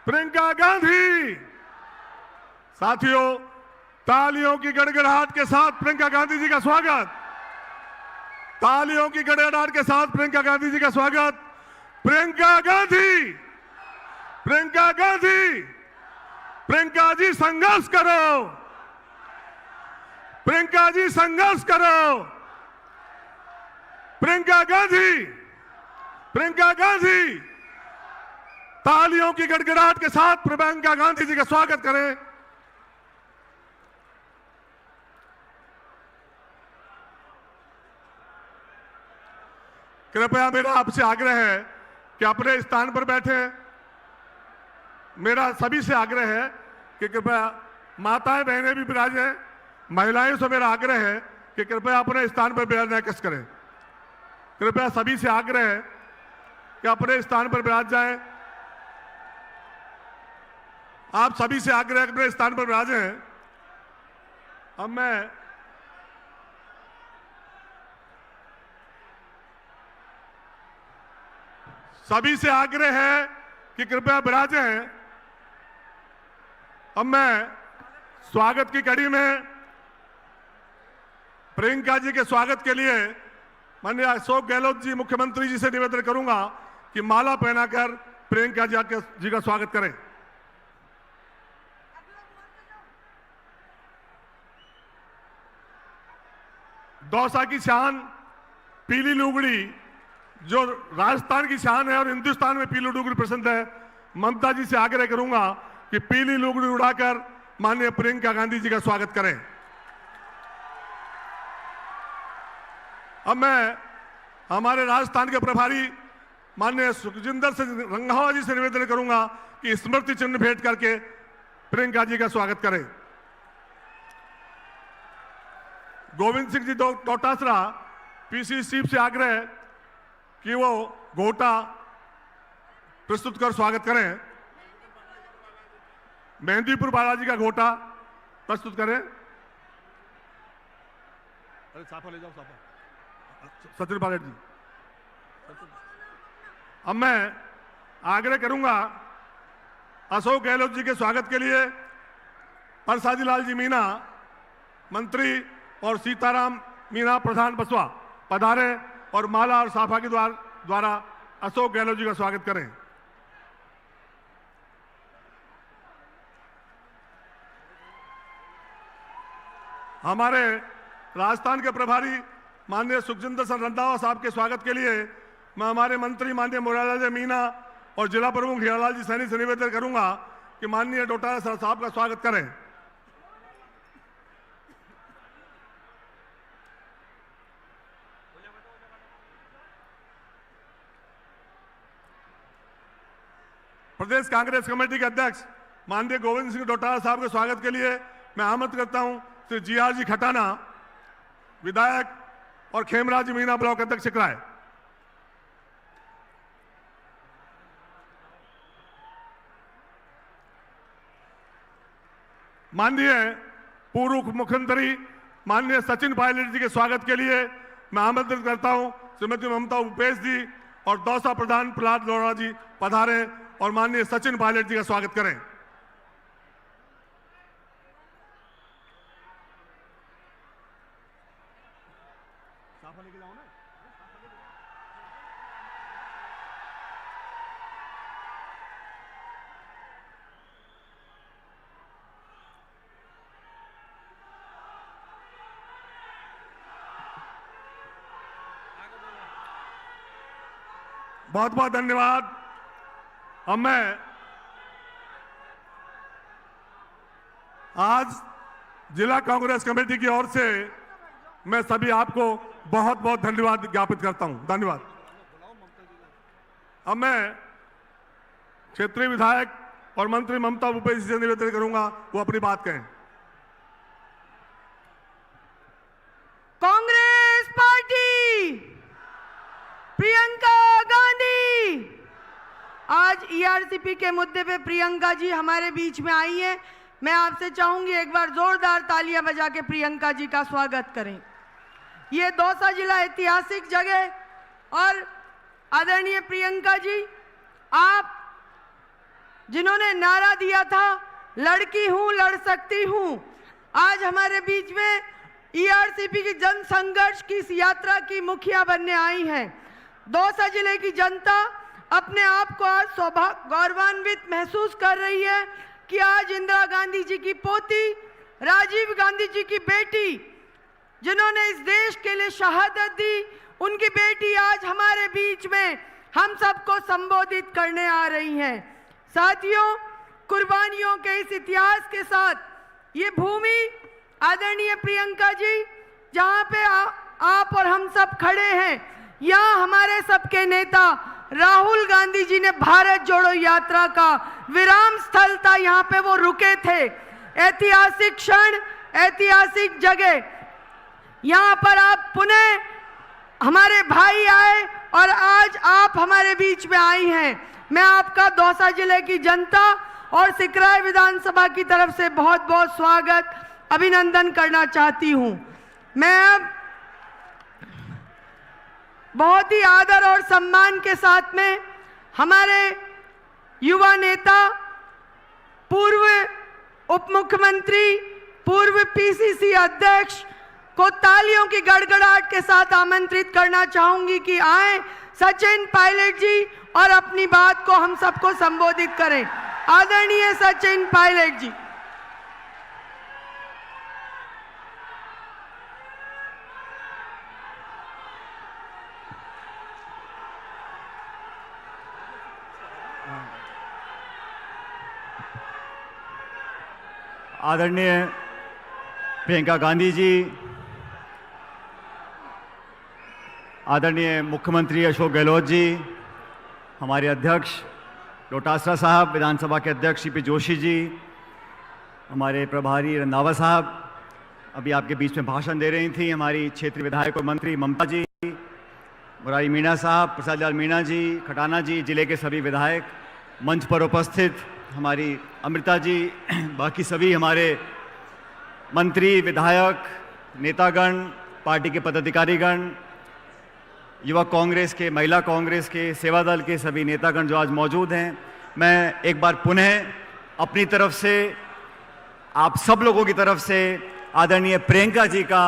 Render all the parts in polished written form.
प्रियंका गांधी। साथियों, तालियों की गड़गड़ाहट के साथ प्रियंका गांधी जी का स्वागत। तालियों की गड़गड़ाहट के साथ प्रियंका गांधी जी का स्वागत। प्रियंका गांधी, प्रियंका गांधी, प्रियंका जी संघर्ष करो, प्रियंका जी संघर्ष करो। प्रियंका गांधी, प्रियंका गांधी। तालियों की गड़गड़ाहट के साथ प्रियंका गांधी जी का स्वागत करें। कृपया मेरा आपसे आग्रह है कि अपने स्थान पर बैठे। मेरा सभी से आग्रह है कि कृपया माताएं बहनें भी विराजें। महिलाएं से मेरा आग्रह है कि कृपया अपने स्थान पर विराजना कष्ट करें। कृपया सभी से आग्रह है कि अपने स्थान पर विराज जाएं। आप सभी से आग्रह है कि अपने स्थान पर विराजें। अब मैं सभी से आग्रह है कि कृपया विराजें। अब मैं स्वागत की कड़ी में प्रियंका जी के स्वागत के लिए माननीय अशोक गहलोत जी मुख्यमंत्री जी से निवेदन करूंगा कि माला पहनाकर प्रियंका जी का स्वागत करें। दौसा की शान पीली लुगड़ी, जो राजस्थान की शान है और हिंदुस्तान में पीली लुगड़ी पसंद है, ममता जी से आग्रह करूंगा कि पीली लुगड़ी उड़ाकर माननीय प्रियंका गांधी जी का स्वागत करें। अब मैं हमारे राजस्थान के प्रभारी माननीय सुखजिंदर सिंह रंधावा जी से निवेदन करूंगा कि स्मृति चिन्ह भेंट करके प्रियंका जी का स्वागत करें। गोविंद सिंह जी डोटासरा पीसी चीफ से आग्रह है कि वो घोटा प्रस्तुत कर स्वागत करें। मेहंदीपुर बालाजी का घोटा प्रस्तुत करें। अरे साफा ले जाओ, साफा सचिन पायलट जी। अब मैं आग्रह करूंगा अशोक गहलोत जी के स्वागत के लिए परसादी लाल जी मीणा मंत्री और सीताराम मीणा प्रधान बसवा पधारे और माला और साफा के द्वारा अशोक गहलोत जी का स्वागत करें। हमारे राजस्थान के प्रभारी माननीय सुखजिंदर सिंह रंधावा साहब के स्वागत के लिए मैं हमारे मंत्री माननीय मुरारलाल जी मीणा और जिला प्रमुख हीरालाल जी सैनी से निवेदन करूंगा कि माननीय डोटासरा साहब का स्वागत करें। प्रदेश कांग्रेस कमेटी के अध्यक्ष माननीय गोविंद सिंह डोटासरा साहब के स्वागत के लिए मैं आमंत्रित करता हूं श्री जीआर जी खटाना, विधायक और खेमराज जी मीणा ब्लॉक अध्यक्ष सिकराय। माननीय पूर्व मुख्यमंत्री माननीय सचिन पायलट जी के स्वागत के लिए मैं आमंत्रित करता हूं श्रीमती ममता भूपेश जी और दौसा प्रधान प्रहलाद लोढ़ा जी पधारे और माननीय सचिन पायलट जी का स्वागत करें। बहुत बहुत धन्यवाद। अब मैं आज जिला कांग्रेस कमेटी की ओर से मैं सभी आपको बहुत बहुत धन्यवाद ज्ञापित करता हूं। धन्यवाद। अब मैं क्षेत्रीय विधायक और मंत्री ममता भूपेश जी से निवेदन करूंगा वो अपनी बात कहें। कांग्रेस पार्टी, प्रियंका गांधी। आज ईआरसीपी के मुद्दे पे प्रियंका जी हमारे बीच में आई हैं। मैं आपसे चाहूंगी एक बार जोरदार तालियां बजा के प्रियंका जी का स्वागत करें। ये दौसा जिला ऐतिहासिक जगह और आदरणीय प्रियंका जी, आप जिन्होंने नारा दिया था लड़की हूं लड़ सकती हूं, आज हमारे बीच में ईआरसीपी की जन संघर्ष की इस यात्रा की मुखिया बनने आई हैं। दौसा जिले की जनता अपने आप को आज गौरवान्वित महसूस कर रही है कि आज इंदिरा गांधी जी की पोती, राजीव गांधी जी की बेटी, जिन्होंने इस देश के लिए शहादत दी, उनकी बेटी आज हमारे बीच में हम सबको संबोधित करने आ रही हैं। साथियों, कुर्बानियों के इस इतिहास के साथ ये भूमि आदरणीय प्रियंका जी, जहां पे आप और हम सब खड़े हैं, यहाँ हमारे सबके नेता राहुल गांधी जी ने भारत जोड़ो यात्रा का विराम स्थल था, यहाँ पे वो रुके थे। ऐतिहासिक क्षण, ऐतिहासिक जगह, यहाँ पर आप पुनः हमारे भाई आए और आज आप हमारे बीच में आई हैं। मैं आपका दौसा जिले की जनता और सिकराय विधानसभा की तरफ से बहुत बहुत स्वागत, अभिनंदन करना चाहती हूं। मैं अब बहुत ही आदर और सम्मान के साथ में हमारे युवा नेता, पूर्व उप मुख्यमंत्री, पूर्व पीसीसी अध्यक्ष को तालियों की गड़गड़ाहट के साथ आमंत्रित करना चाहूंगी कि आए सचिन पायलट जी और अपनी बात को हम सबको संबोधित करें। आदरणीय सचिन पायलट जी। आदरणीय प्रियंका गांधी जी, आदरणीय मुख्यमंत्री अशोक गहलोत जी, हमारे अध्यक्ष डोटासरा साहब, विधानसभा के अध्यक्ष सीपी जोशी जी, हमारे प्रभारी रंधावा साहब अभी आपके बीच में भाषण दे रही थी, हमारी क्षेत्रीय विधायक और मंत्री ममता जी, मुरारी मीणा साहब, प्रसाद लाल मीणा जी, खटाना जी, जिले के सभी विधायक, मंच पर उपस्थित हमारी अमृता जी, बाकी सभी हमारे मंत्री, विधायक, नेतागण, पार्टी के पदाधिकारीगण, युवा कांग्रेस के, महिला कांग्रेस के, सेवा दल के सभी नेतागण जो आज मौजूद हैं, मैं एक बार पुनः अपनी तरफ से, आप सब लोगों की तरफ से आदरणीय प्रियंका जी का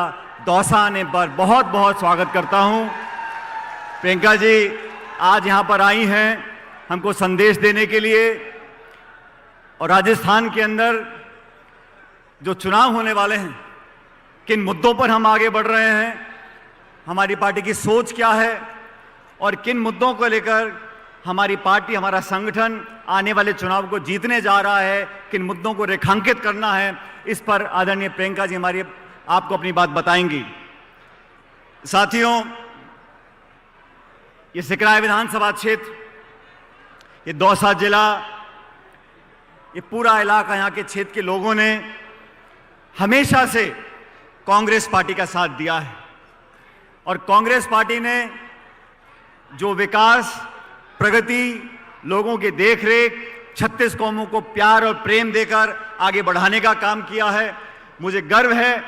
दौसा आने पर बहुत बहुत स्वागत करता हूं। प्रियंका जी आज यहां पर आई हैं हमको संदेश देने के लिए, और राजस्थान के अंदर जो चुनाव होने वाले हैं, किन मुद्दों पर हम आगे बढ़ रहे हैं, हमारी पार्टी की सोच क्या है और किन मुद्दों को लेकर हमारी पार्टी, हमारा संगठन आने वाले चुनाव को जीतने जा रहा है, किन मुद्दों को रेखांकित करना है, इस पर आदरणीय प्रियंका जी हमारी आपको अपनी बात बताएंगी। साथियों, ये सिकराय विधानसभा क्षेत्र, ये दौसा जिला, ये पूरा इलाका, यहाँ के क्षेत्र के लोगों ने हमेशा से कांग्रेस पार्टी का साथ दिया है, और कांग्रेस पार्टी ने जो विकास, प्रगति, लोगों की देखरेख, 36 कौमों को प्यार और प्रेम देकर आगे बढ़ाने का काम किया है। मुझे गर्व है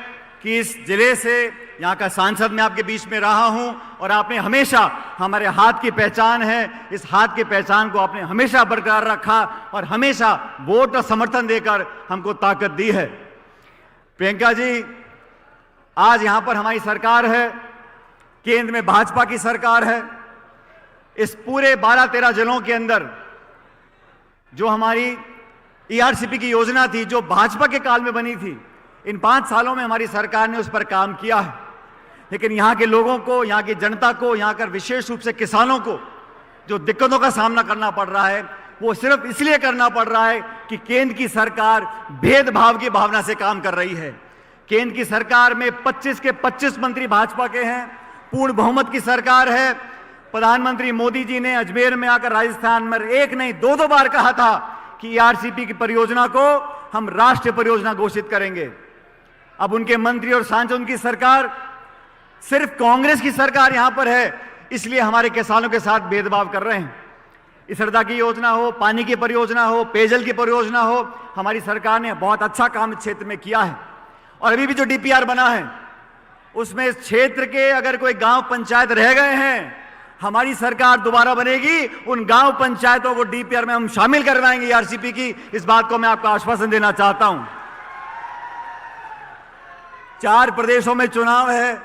कि इस जिले से, यहाँ का सांसद मैं आपके बीच में रहा हूं, और आपने हमेशा, हमारे हाथ की पहचान है, इस हाथ की पहचान को आपने हमेशा बरकरार रखा और हमेशा वोट और समर्थन देकर हमको ताकत दी है। प्रियंका जी, आज यहाँ पर हमारी सरकार है, केंद्र में भाजपा की सरकार है। इस पूरे 12-13 जिलों के अंदर जो हमारी ईआरसीपी की योजना थी, जो भाजपा के काल में बनी थी, इन 5 सालों में हमारी सरकार ने उस पर काम किया है। लेकिन यहाँ के लोगों को, यहाँ की जनता को, यहाँ कर विशेष रूप से किसानों को जो दिक्कतों का सामना करना पड़ रहा है, वो सिर्फ इसलिए करना पड़ रहा है कि केंद्र की सरकार भेदभाव की भावना से काम कर रही है। केंद्र की सरकार में 25 के 25 मंत्री भाजपा के हैं, पूर्ण बहुमत की सरकार है। प्रधानमंत्री मोदी जी ने अजमेर में आकर राजस्थान में एक नहीं 2 बार कहा था कि ईआरसीपी की परियोजना को हम राष्ट्रीय परियोजना घोषित करेंगे। अब उनके मंत्री और सांसद, उनकी सरकार, सिर्फ कांग्रेस की सरकार यहां पर है, इसलिए हमारे किसानों के साथ भेदभाव कर रहे हैं। इसरदा की योजना हो, पानी की परियोजना हो, पेयजल की परियोजना हो, हमारी सरकार ने बहुत अच्छा काम इस क्षेत्र में किया है। और अभी भी जो डीपीआर बना है, उसमें इस क्षेत्र के अगर कोई गांव पंचायत रह गए हैं हमारी सरकार दोबारा बनेगी, उन गांव पंचायतों को डीपीआर में हम शामिल करवाएंगे ईआरसीपी की। इस बात को मैं आपको आश्वासन देना चाहता हूं। 4 प्रदेशों में चुनाव है,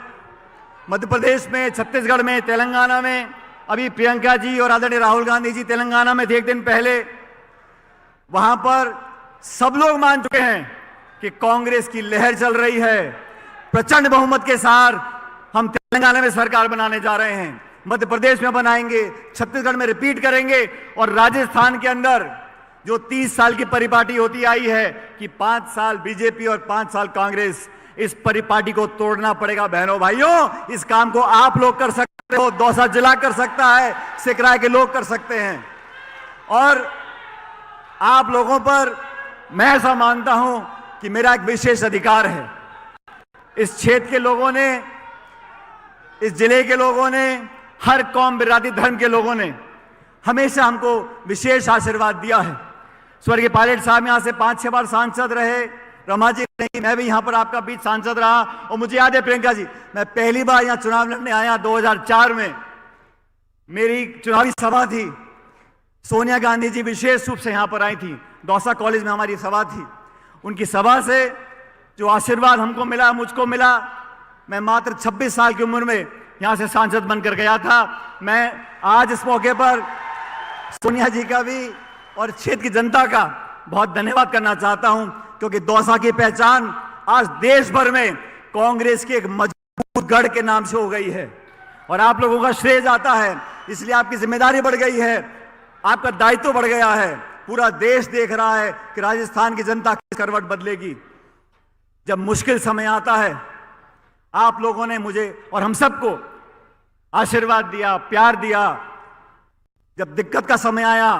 मध्य प्रदेश में, छत्तीसगढ़ में, तेलंगाना में। अभी प्रियंका जी और आदरणीय राहुल गांधी जी तेलंगाना में थे एक दिन पहले। वहां पर सब लोग मान चुके हैं कि कांग्रेस की लहर चल रही है। प्रचंड बहुमत के साथ हम तेलंगाना में सरकार बनाने जा रहे हैं, मध्य प्रदेश में बनाएंगे, छत्तीसगढ़ में रिपीट करेंगे। और राजस्थान के अंदर जो 30 साल की परिपाटी होती आई है कि 5 साल बीजेपी और 5 साल कांग्रेस, इस परिपाटी को तोड़ना पड़ेगा बहनों भाइयों। इस काम को आप लोग कर सकते हो, दौसा जिला कर सकता है, सिकराय के लोग कर सकते हैं। और आप लोगों पर मैं ऐसा मानता हूं कि मेरा एक विशेष अधिकार है। इस क्षेत्र के लोगों ने, इस जिले के लोगों ने, हर कौम, बिरादरी, धर्म के लोगों ने हमेशा हमको विशेष आशीर्वाद दिया है। स्वर्गीय पायलट साहब यहां से 5-6 बार सांसद रहे, रमा जी नहीं, मैं भी यहां पर आपका बीच सांसद रहा। और मुझे याद है प्रियंका जी, मैं पहली बार यहां चुनाव लड़ने आया 2004 में, मेरी चुनावी सभा थी। सोनिया गांधी जी विशेष रूप से यहां पर आई थी, दौसा कॉलेज में हमारी सभा थी। उनकी सभा से जो आशीर्वाद हमको मिला, मुझको मिला, मैं मात्र 26 साल की उम्र में यहां से सांसद बनकर गया था। मैं आज इस मौके पर सोनिया जी का भी और क्षेत्र की जनता का बहुत धन्यवाद करना चाहता हूं, क्योंकि दौसा की पहचान आज देश भर में कांग्रेस के एक मजबूत गढ़ के नाम से हो गई है। और आप लोगों का श्रेय जाता है, इसलिए आपकी जिम्मेदारी बढ़ गई है, आपका दायित्व बढ़ गया है। पूरा देश देख रहा है कि राजस्थान की जनता किस करवट बदलेगी। जब मुश्किल समय आता है, आप लोगों ने मुझे और हम सबको आशीर्वाद दिया, प्यार दिया। जब दिक्कत का समय आया,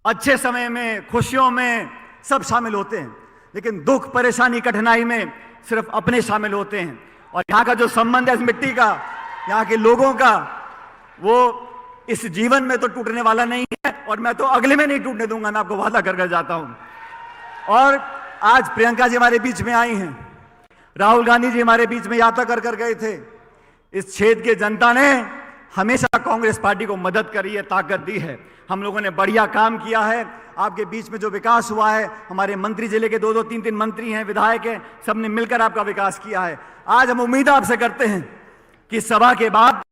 अच्छे समय में, खुशियों में सब शामिल होते हैं, लेकिन दुख, परेशानी, कठिनाई में सिर्फ अपने शामिल होते हैं। और यहाँ का जो संबंध है इस मिट्टी का, यहाँ के लोगों का, वो इस जीवन में तो टूटने वाला नहीं है, और मैं तो अगले में नहीं टूटने दूंगा, मैं आपको वादा कर जाता हूं। और आज प्रियंका जी हमारे बीच में आई हैं, राहुल गांधी जी हमारे बीच में यात्रा कर गए थे। इस क्षेत्र की जनता ने हमेशा कांग्रेस पार्टी को मदद करी है, ताकत दी है। हम लोगों ने बढ़िया काम किया है। आपके बीच में जो विकास हुआ है, हमारे मंत्री, जिले के 2-2, 3-3 मंत्री हैं, विधायक हैं, सबने मिलकर आपका विकास किया है। आज हम उम्मीद आपसे करते हैं कि सभा के बाद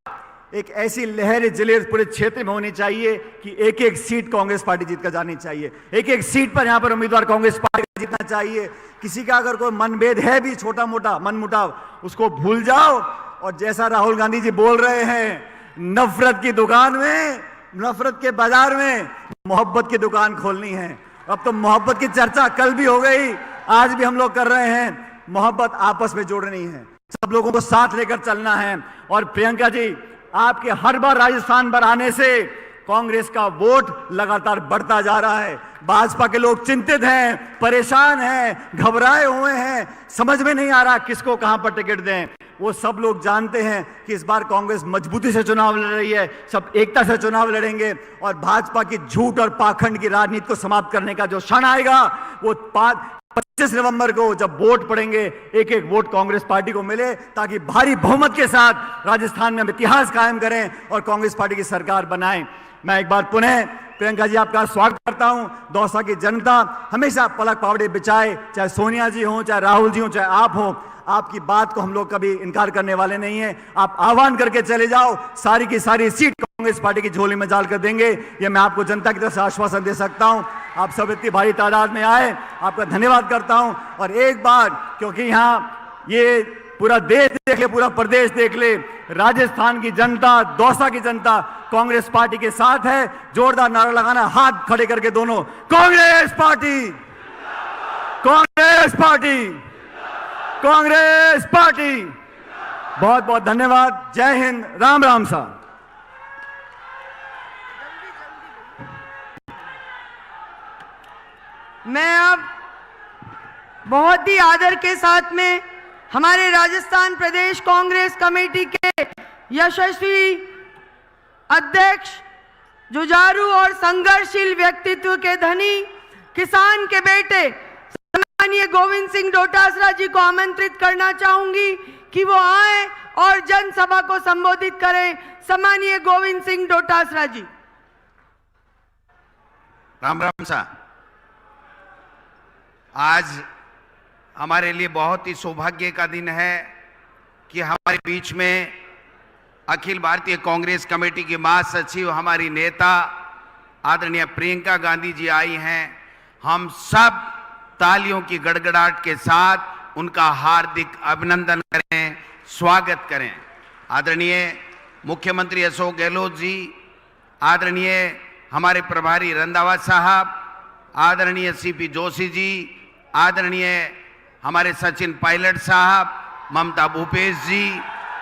एक ऐसी लहर जिले, पूरे क्षेत्र में होनी चाहिए कि एक एक सीट कांग्रेस पार्टी जीत कर जानी चाहिए। एक एक सीट पर यहां पर उम्मीदवार कांग्रेस पार्टी जीतना चाहिए। किसी का अगर कोई मनभेद है भी, छोटा मोटा मनमुटाव, उसको भूल जाओ। और जैसा राहुल गांधी जी बोल रहे हैं, नफरत की दुकान में, नफरत के बाजार में मोहब्बत की दुकान खोलनी है। अब तो मोहब्बत की चर्चा कल भी हो गई, आज भी हम लोग कर रहे हैं। मोहब्बत आपस में जोड़नी है, सब लोगों को साथ लेकर चलना है। और प्रियंका जी, आपके हर बार राजस्थान पर आने से कांग्रेस का वोट लगातार बढ़ता जा रहा है। भाजपा के लोग चिंतित हैं, परेशान हैं, घबराए हुए हैं, समझ में नहीं आ रहा किसको कहां पर टिकट दें। वो सब लोग जानते हैं कि इस बार कांग्रेस मजबूती से चुनाव लड़ रही है, सब एकता से चुनाव लड़ेंगे। और भाजपा की झूठ और पाखंड की राजनीति को समाप्त करने का जो क्षण आएगा, वो 25 नवंबर को जब वोट पड़ेंगे, एक एक वोट कांग्रेस पार्टी को मिले, ताकि भारी बहुमत के साथ राजस्थान में हम इतिहास कायम करें और कांग्रेस पार्टी की सरकार बनाएं। मैं एक बार पुनः प्रियंका जी आपका स्वागत करता हूं। दौसा की जनता हमेशा पलक पावड़े बिछाए, चाहे सोनिया जी हों, चाहे राहुल जी हों, चाहे आप हों, आपकी बात को हम लोग कभी इनकार करने वाले नहीं हैं। आप आह्वान करके चले जाओ, सारी की सारी सीट कांग्रेस पार्टी की झोली में डाल कर देंगे, ये मैं आपको जनता की तरफ से आश्वासन दे सकता हूं। आप सब इतनी भारी तादाद में आए, आपका धन्यवाद करता हूं। और एक बार, क्योंकि यहाँ ये पूरा देश देख ले, पूरा प्रदेश देख ले, राजस्थान की जनता, दौसा की जनता कांग्रेस पार्टी के साथ है। जोरदार नारा लगाना, हाथ खड़े करके दोनों, Congress party, Congress party, Congress party. बहुत बहुत धन्यवाद। जय हिंद, राम राम साहब। मैं अब बहुत ही आदर के साथ में हमारे राजस्थान प्रदेश कांग्रेस कमेटी के यशस्वी अध्यक्ष, जुझारू और संघर्षशील व्यक्तित्व के धनी, किसान के बेटे सम्मानीय गोविंद सिंह डोटासरा जी को आमंत्रित करना चाहूंगी कि वो आए और जनसभा को संबोधित करें। सम्मानीय गोविंद सिंह डोटासरा जी। राम राम सा। आज हमारे लिए बहुत ही सौभाग्य का दिन है कि हमारे बीच में अखिल भारतीय कांग्रेस कमेटी की महासचिव, हमारी नेता आदरणीय प्रियंका गांधी जी आई हैं। हम सब तालियों की गड़गड़ाहट के साथ उनका हार्दिक अभिनंदन करें, स्वागत करें। आदरणीय मुख्यमंत्री अशोक गहलोत जी, आदरणीय हमारे प्रभारी रंधावा साहब, आदरणीय सीपी जोशी जी, आदरणीय हमारे सचिन पायलट साहब, ममता भूपेश जी,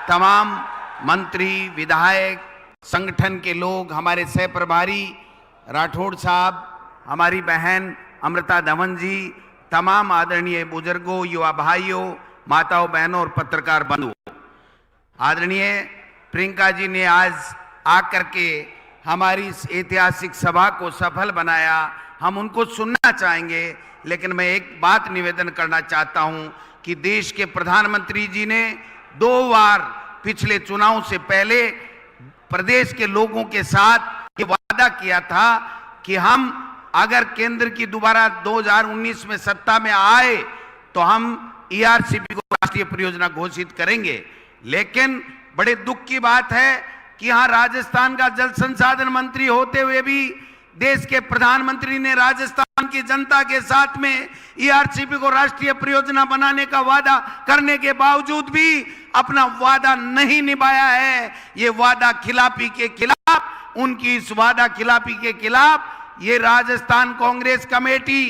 तमाम मंत्री, विधायक, संगठन के लोग, हमारे सह प्रभारी राठौड़ साहब, हमारी बहन अमृता धवन जी, तमाम आदरणीय बुजुर्गों, युवा भाइयों, माताओं, बहनों और पत्रकार बंधुओं, आदरणीय प्रियंका जी ने आज आकर के हमारी इस ऐतिहासिक सभा को सफल बनाया। हम उनको सुनना चाहेंगे, लेकिन मैं एक बात निवेदन करना चाहता हूं कि देश के प्रधानमंत्री जी ने 2 बार पिछले चुनाव से पहले प्रदेश के लोगों के साथ ये वादा किया था कि हम अगर केंद्र की दोबारा 2019 में सत्ता में आए तो हम ईआरसीपी को राष्ट्रीय परियोजना घोषित करेंगे। लेकिन बड़े दुख की बात है कि यहां राजस्थान का जल संसाधन मंत्री होते हुए भी देश के प्रधानमंत्री ने राजस्थान की जनता के साथ में ईआरसीपी को राष्ट्रीय परियोजना बनाने का वादा करने के बावजूद भी अपना वादा नहीं निभाया है। ये वादा खिलाफी के खिलाफ, उनकी इस वादा खिलाफी के खिलाफ ये राजस्थान कांग्रेस कमेटी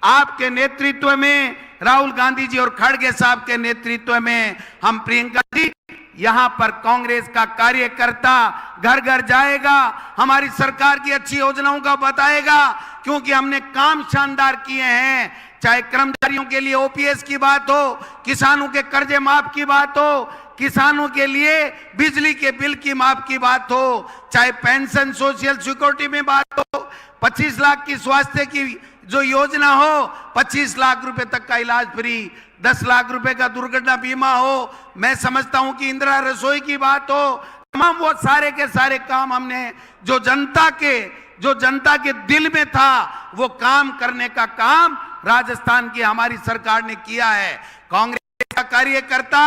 आपके नेतृत्व में, राहुल गांधी जी और खड़गे साहब के नेतृत्व में, हम प्रियंका जी यहां पर कांग्रेस का कार्यकर्ता घर घर जाएगा, हमारी सरकार की अच्छी योजनाओं का बताएगा, क्योंकि हमने काम शानदार किए हैं। चाहे कर्मचारियों के लिए ओपीएस की बात हो, किसानों के कर्जे माफ की बात हो, किसानों के लिए बिजली के बिल की माफ की बात हो, चाहे पेंशन सोशल सिक्योरिटी में बात हो, 25 लाख की स्वास्थ्य की जो योजना हो, 25 लाख रुपए तक का इलाज फ्री, 10 लाख रुपए का दुर्घटना बीमा हो, मैं समझता हूं कि इंदिरा रसोई की बात हो, तमाम वो सारे के सारे काम हमने जो जनता के दिल में था वो काम करने का काम राजस्थान की हमारी सरकार ने किया है। कांग्रेस का कार्यकर्ता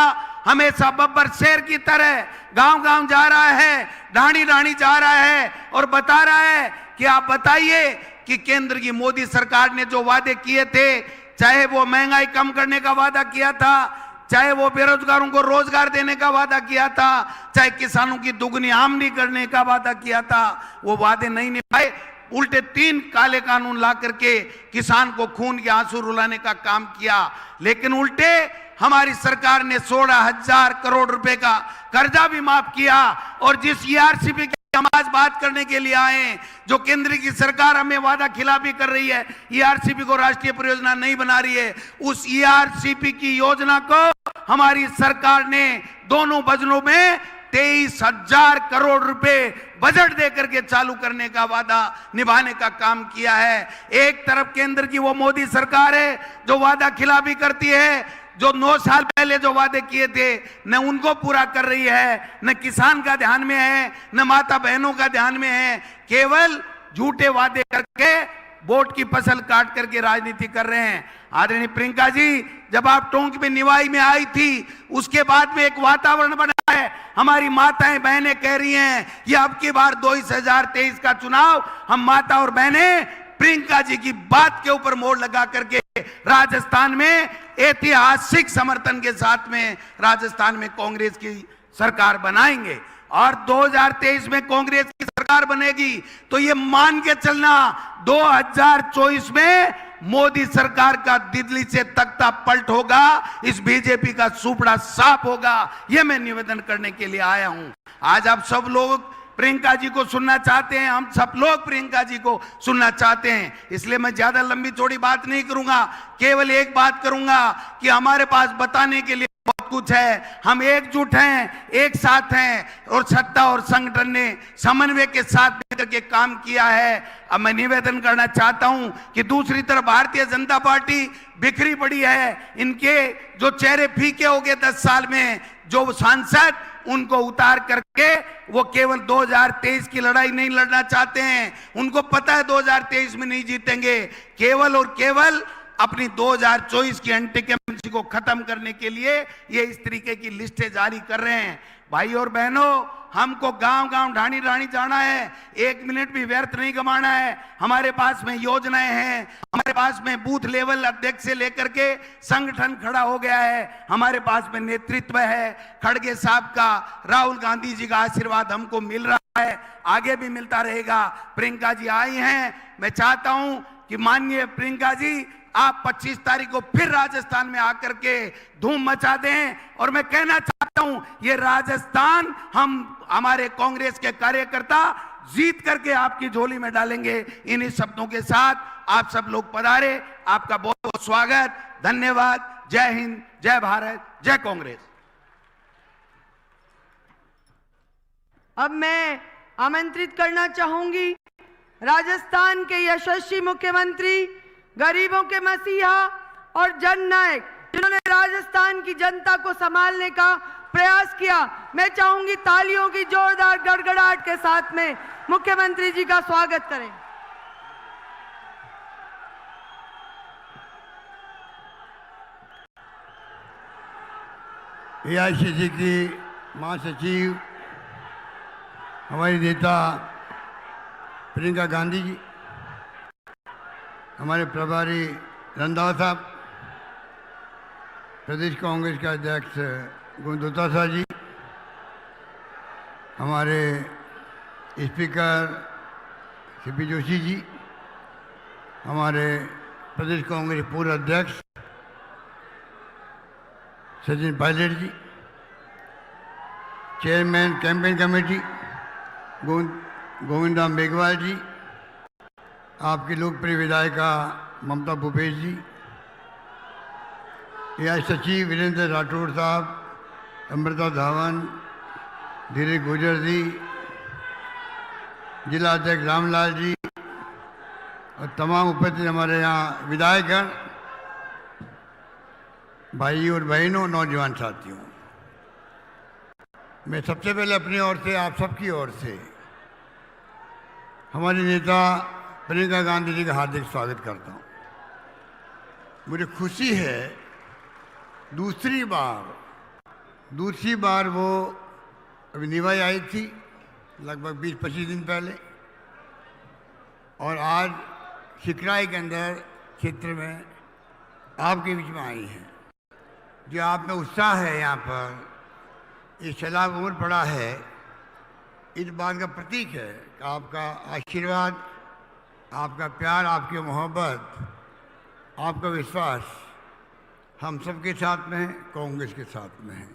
हमेशा बब्बर शेर की तरह गांव-गांव जा रहा है, ढाणी जा रहा है और बता रहा है कि आप बताइए कि केंद्र की मोदी सरकार ने जो वादे किए थे, चाहे वो महंगाई कम करने का वादा किया था, चाहे वो बेरोजगारों को रोजगार देने का वादा किया था, चाहे किसानों की दुगनी आमदनी करने का वादा किया था, वो वादे नहीं निभाए। उल्टे 3 काले कानून ला करके किसान को खून के आंसू रुलाने का काम किया। लेकिन उल्टे हमारी सरकार ने 16,000 करोड़ रुपए का कर्जा भी माफ किया। और जिस ईआरसीपी हम आज बात करने के लिए आए, जो केंद्र की सरकार हमें वादा खिलाफी कर रही है, ईआरसीपी को राष्ट्रीय परियोजना नहीं बना रही है, उस ईआरसीपी की योजना को हमारी सरकार ने दोनों बजटों में 23,000 करोड़ रुपए बजट देकर के चालू करने का वादा निभाने का काम किया है। एक तरफ केंद्र की वो मोदी सरकार है जो वादा खिलाफी करती है, जो 9 साल पहले जो वादे किए थे न उनको पूरा कर रही है, न किसान का ध्यान में है, न माता बहनों का ध्यान में है, केवल झूठे वादे करके वोट की फसल काट करके राजनीति कर रहे हैं। आदरणीय प्रियंका जी, जब आप टोंक में निवाई में आई थी, उसके बाद में एक वातावरण बना है। हमारी माताएं बहनें कह रही हैं कि अब की बार 2023 का चुनाव हम माता और बहनें प्रियंका जी की बात के ऊपर मोड़ लगा करके राजस्थान में ऐतिहासिक समर्थन के साथ में राजस्थान में कांग्रेस की सरकार बनाएंगे। और 2023 में कांग्रेस की सरकार बनेगी तो ये मान के चलना 2024 में मोदी सरकार का दिल्ली से तख्ता पलट होगा, इस बीजेपी का सुपड़ा साफ होगा। यह मैं निवेदन करने के लिए आया हूं। आज आप सब लोग प्रियंका जी को सुनना चाहते हैं, हम सब लोग प्रियंका जी को सुनना चाहते हैं, इसलिए मैं ज्यादा लंबी चौड़ी बात नहीं करूंगा, केवल एक बात करूंगा कि हमारे पास बताने के लिए बहुत कुछ है। हम एकजुट हैं, एक साथ हैं और सत्ता और संगठन ने समन्वय के साथ मिलकर के काम किया है। अब मैं निवेदन करना चाहता हूं कि दूसरी तरफ भारतीय जनता पार्टी बिखरी पड़ी है, इनके जो चेहरे फीके हो गए 10 साल में, जो सांसद उनको उतार करके वो केवल 2023 की लड़ाई नहीं लड़ना चाहते हैं। उनको पता है 2023 में नहीं जीतेंगे, केवल और केवल अपनी 2024 की एंटी इनकम्बेंसी को खत्म करने के लिए ये इस तरीके की लिस्टें जारी कर रहे हैं। भाई और बहनों, हमको गांव गांव ढाणी ढाणी जाना है, 1 मिनट भी व्यर्थ नहीं गंवाना है। हमारे पास में योजनाएं हैं, हमारे पास में बूथ लेवल अध्यक्ष से लेकर के संगठन खड़ा हो गया है, हमारे पास में नेतृत्व है। खड़गे साहब का, राहुल गांधी जी का आशीर्वाद हमको मिल रहा है, आगे भी मिलता रहेगा। प्रियंका जी आई हैं, मैं चाहता हूं कि माननीय प्रियंका जी आप 25 तारीख को फिर राजस्थान में आकर के धूम मचा दें। और मैं कहना चाहता हूं, ये राजस्थान हमारे कांग्रेस के कार्यकर्ता जीत करके आपकी झोली में डालेंगे। इन्हीं शब्दों के साथ आप सब लोग पधारे, आपका बहुत बहुत स्वागत, धन्यवाद। जय हिंद, जय भारत, जय कांग्रेस। अब मैं आमंत्रित करना चाहूंगी राजस्थान के यशस्वी मुख्यमंत्री, गरीबों के मसीहा और जननायक, जिन्होंने राजस्थान की जनता को संभालने का प्रयास किया। मैं चाहूंगी तालियों की जोरदार गड़गड़ाहट के साथ में मुख्यमंत्री जी का स्वागत करें। एआईसीसी की महासचिव हमारी नेता प्रियंका गांधी जी, हमारे प्रभारी रंधावा साहब, प्रदेश कांग्रेस के अध्यक्ष गुणदत्ता साहब जी, हमारे स्पीकर सीपी जोशी जी, हमारे प्रदेश कांग्रेस पूर्व अध्यक्ष Sachin Pilot ji, chairman campaign committee Govinda Meghwal ji, आपकी लोकप्रिय विधायिका ममता भूपेश जी, एआई सचिव वीरेंद्र राठौड़ साहब, अमृता धावन, धीरज गुर्जर जी, जिला अध्यक्ष रामलाल जी और तमाम उपस्थित हमारे यहाँ विधायकगण, भाई और बहनों, नौजवान साथियों, मैं सबसे पहले अपनी ओर से, आप सबकी ओर से हमारी नेता प्रियंका गांधी जी का हार्दिक स्वागत करता हूँ। मुझे खुशी है दूसरी बार वो अभी निभाई आई थी लगभग 20-25 दिन पहले, और आज सिकराई के अंदर क्षेत्र में आपके बीच में आई हैं। जो आप में उत्साह है, यहाँ पर ये सैलाब उम्र पड़ा है, इस बात का प्रतीक है कि आपका आशीर्वाद, आपका प्यार, आपकी मोहब्बत, आपका विश्वास हम सबके साथ में है, कांग्रेस के साथ में है।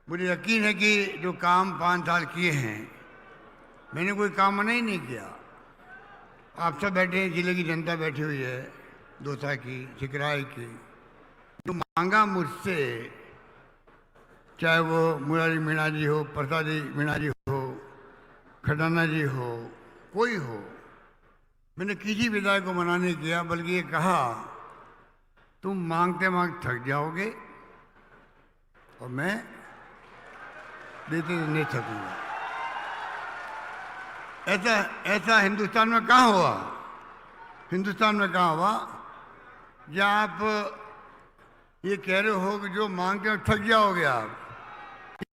मुझे यकीन है कि जो काम 5 साल किए हैं, मैंने कोई काम नहीं किया। आप सब बैठे हैं, जिले की जनता बैठी हुई है, दौसा की, सिकराई की, जो मांगा मुझसे, चाहे वो मुरारी मीणा जी हो, प्रसादी मीणा जी हो, खटाना जी हो, कोई हो, मैंने किसी विधायक को मना नहीं किया, बल्कि ये कहा तुम मांगते मांगते थक जाओगे और मैं देते नहीं थकूंगा। ऐसा हिंदुस्तान में कहाँ हुआ? हिंदुस्तान में कहाँ हुआ जहाँ आप ये कह रहे हो कि जो मांगते वक्त थक जाओगे, आप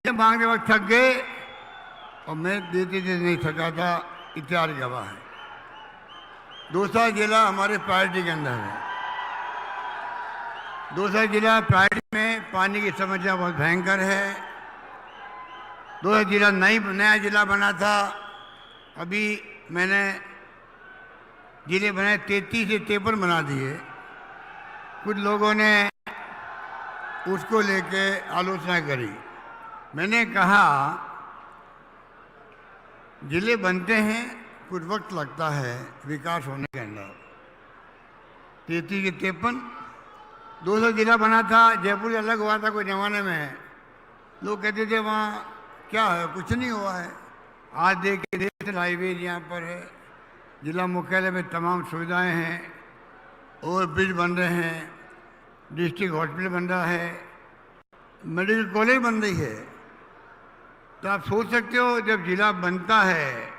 ये मांगते वक्त थक गए और मैं देते नहीं थका था, इतिहास गवाह है। दौसा जिला हमारे प्रायोरिटी के अंदर है। दौसा जिला प्रायोरिटी में पानी की समस्या बहुत भयंकर है। दौसा जिला नया जिला बना था, अभी मैंने जिले बनाए 33 से 53 बना दिए। कुछ लोगों ने उसको लेके आलोचना करी। मैंने कहा जिले बनते हैं, कुछ वक्त लगता है विकास होने के अंदर। 33 से 53 200 जिला बना था। जयपुर अलग हुआ था कोई ज़माने में, लोग कहते थे वहाँ क्या है, कुछ नहीं हुआ है। आज देखिए नेशनल हाईवे यहाँ पर है, जिला मुख्यालय में तमाम सुविधाएं हैं, ओवर ब्रिज बन रहे हैं, डिस्ट्रिक्ट हॉस्पिटल बन रहा है, मेडिकल कॉलेज बन रही है, तो आप सोच सकते हो जब जिला बनता है,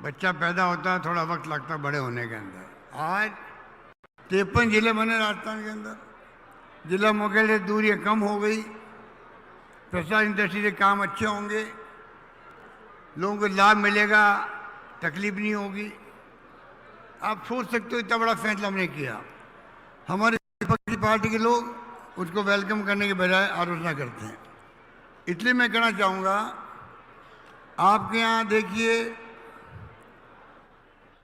बच्चा पैदा होता है, थोड़ा वक्त लगता है बड़े होने के अंदर। आज 53 जिले बने राजस्थान के अंदर, जिला मुख्यालय से दूरियाँ कम हो गई, प्रसार इंडस्ट्री से काम अच्छे होंगे, लोगों को लाभ मिलेगा, तकलीफ नहीं होगी। आप सोच सकते हो इतना बड़ा फैसला हमने किया। हमारे विपक्षी पार्टी के लोग उसको वेलकम करने के बजाय आलोचना करते हैं। इसलिए मैं कहना चाहूँगा, आपके यहाँ देखिए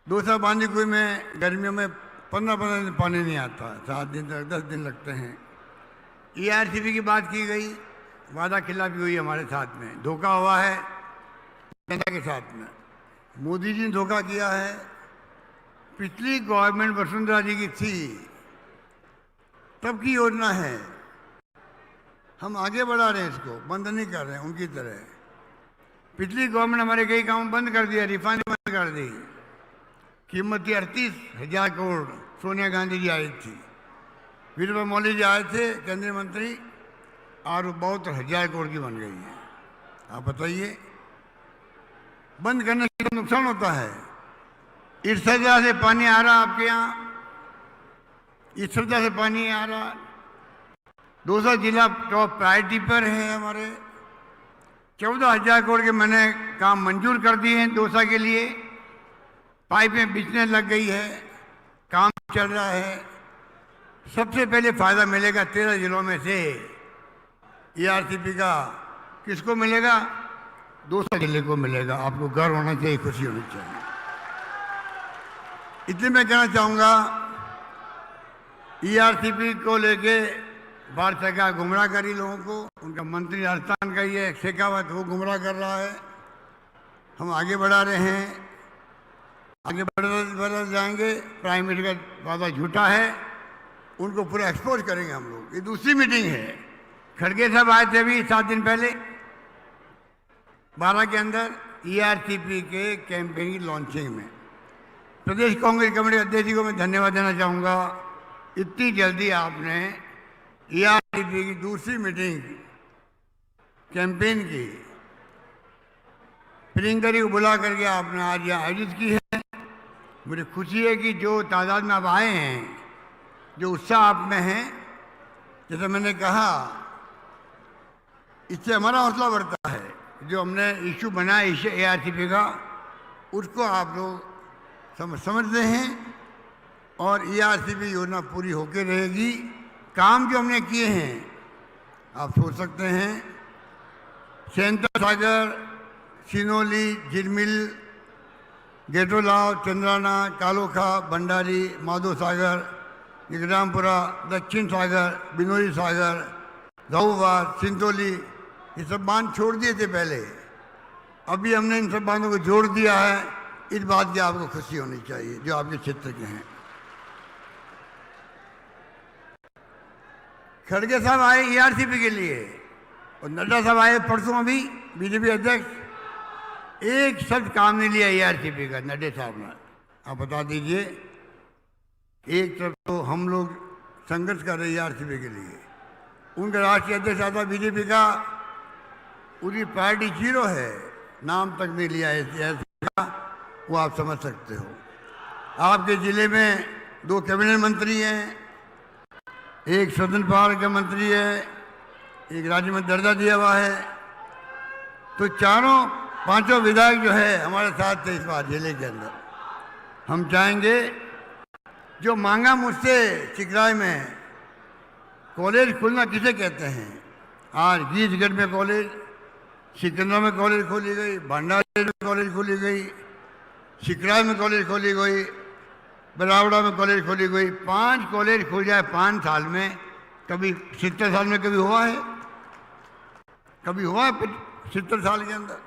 2 साल पानी कोई में गर्मियों में 15-15 दिन पानी नहीं आता, 7 दिन तक 10 दिन लगते हैं। ERCP की बात की गई, वादा खिलाफी हुई हमारे साथ में, धोखा हुआ है जनता के साथ में। मोदी जी ने धोखा किया है। पिछली गवर्नमेंट वसुंधरा जी की थी, तब की योजना है, हम आगे बढ़ा रहे हैं, इसको बंद नहीं कर रहे हैं उनकी तरह। पिछली गवर्नमेंट हमारे कई काम बंद कर दिया, रिफाइनरी बंद कर दी, कीमत थी 38,000 करोड़, सोनिया गांधी जी आई थी, वीरभद्र मोदी जी आए थे केंद्रीय मंत्री, और 72,000 करोड़ की बन गई है। आप बताइए, बंद करने से नुकसान होता है। इस सजा से पानी आ रहा आपके यहाँ, इस सजा से पानी आ रहा। 200 जिला टॉप प्रायोरिटी पर है हमारे। 14,000 करोड़ के मैंने काम मंजूर कर दिए हैं दौसा के लिए, पाइपें बिछने लग गई है, काम चल रहा है। सबसे पहले फायदा मिलेगा 13 जिलों में से ERCP का। किसको मिलेगा? 200 जिले को मिलेगा। आपको गर्व होना चाहिए, खुशी होनी चाहिए। इसलिए मैं कहना चाहूँगा, ERCP को लेके भारत सरकार गुमराह करी लोगों को। उनका मंत्री राजस्थान का ही है शेखावत, वो गुमराह कर रहा है। हम आगे बढ़ा रहे हैं, आगे बढ़ जाएंगे। प्राइम मिनिस्टर का वादा झूठा है, उनको पूरा एक्सपोज करेंगे हम लोग। ये दूसरी मीटिंग है। खड़गे साहब आए थे अभी 7 दिन पहले 12 के अंदर ERCP के कैंपेन की लॉन्चिंग में। प्रदेश कांग्रेस कमेटी अध्यक्ष जी को मैं धन्यवाद देना चाहूँगा, इतनी जल्दी आपने ERCP की दूसरी मीटिंग कैंपेन की प्रियंका को बुला करके आपने आज यहाँ आयोजित की है। मुझे खुशी है कि जो तादाद में आप आए हैं, जो उत्साह आप में है, जैसे मैंने कहा, इससे हमारा हौसला बढ़ता है। जो हमने इशू बनाया ERCP का, उसको आप लोग समझते हैं, और ERCP योजना पूरी होकर रहेगी। काम जो हमने किए हैं आप सोच सकते हैं, सेंटर सागर, सिनोली, झिलमिल, गेटोलाव, चंद्राना, कालोखा, भंडारी, माधो सागर, निगरामपुरा, दक्षिण सागर, बिनोरी सागर, दाऊवार, सिंतोली, ये सब बांध छोड़ दिए थे पहले। अभी हमने इन सब बांधों को जोड़ दिया है। इस बात की आपको खुशी होनी चाहिए जो आपके क्षेत्र के हैं। खड़गे साहब आए ERCP के लिए, और नड्डा साहब आए परसों अभी, BJP अध्यक्ष। एक शब्द काम नहीं लिया ERCP का नड्डा साहब ने। आप बता दीजिए, एक तरफ तो हम लोग संघर्ष कर रहे ERCP के लिए, उनका राष्ट्रीय अध्यक्ष आता BJP का, पूरी पार्टी 0 है, नाम तक नहीं लिया ERCP का, वो आप समझ सकते हो। आपके जिले में 2 कैबिनेट मंत्री हैं, एक सदन पावर का मंत्री है, एक राज्य में दर्जा दिया हुआ है। तो 4-5 विधायक जो है हमारे साथ थे इस बार जिले के अंदर। हम चाहेंगे, जो मांगा मुझसे चिकराय में कॉलेज खुलना किसे कहते हैं, आज गीजगढ़ में कॉलेज, सिकंदरा में कॉलेज खोली गई, भंडारी में कॉलेज खोली गई, चिकराय में कॉलेज खोली गई, बरावड़ा में कॉलेज खोली गई। 5 कॉलेज खुल जाए 5 साल में, कभी 70 साल में कभी हुआ है? कभी हुआ है 70 साल के अंदर?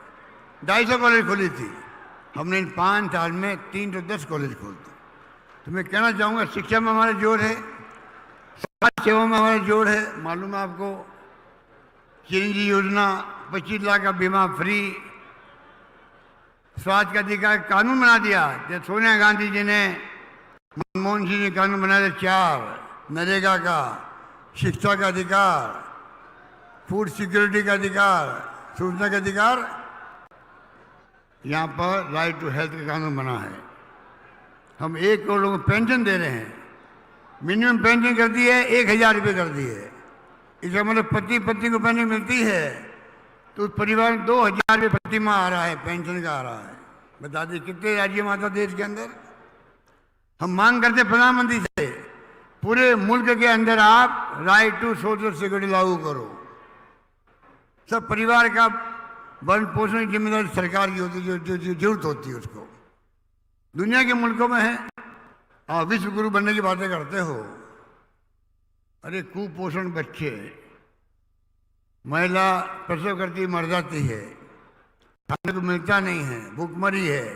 250 कॉलेज खोली थी हमने इन 5 साल में, 310 कॉलेज खोल दी। तो मैं कहना चाहूँगा, शिक्षा में हमारा जोर है, समाज सेवा में हमारा जोर है। मालूम है आपको, चिरंजीवी योजना, 25 लाख का बीमा फ्री, स्वास्थ्य का अधिकार कानून बना दिया। जब सोनिया गांधी जी ने, मनमोहन सिंह ने कानून बनाया 4, नरेगा का, शिक्षा का अधिकार, फूड सिक्योरिटी का अधिकार, सूचना का अधिकार, यहाँ पर राइट टू हेल्थ का कानून बना है। हम 1 करोड़ लोगों को पेंशन दे रहे हैं, मिनिमम पेंशन कर दी है 1000 रुपये कर दी है। इसका मतलब पति पत्नी को पेंशन मिलती है तो उस परिवार में 2000 रुपये प्रति माह आ रहा है, पेंशन का आ रहा है। बता दी कितने राज्य में आता देश के अंदर। हम मांग करते प्रधानमंत्री से पूरे मुल्क के अंदर आप राइट टू सोशल सिक्योरिटी लागू करो। सब परिवार का भरण पोषण की जिम्मेदारी सरकार की होती है, जो जरूरत होती है उसको। दुनिया के मुल्कों में है, आप विश्व गुरु बनने की बातें करते हो। अरे कुपोषण बच्चे, महिला प्रसव करती मर जाती है, खाने को मिलता नहीं है, भूखमरी है,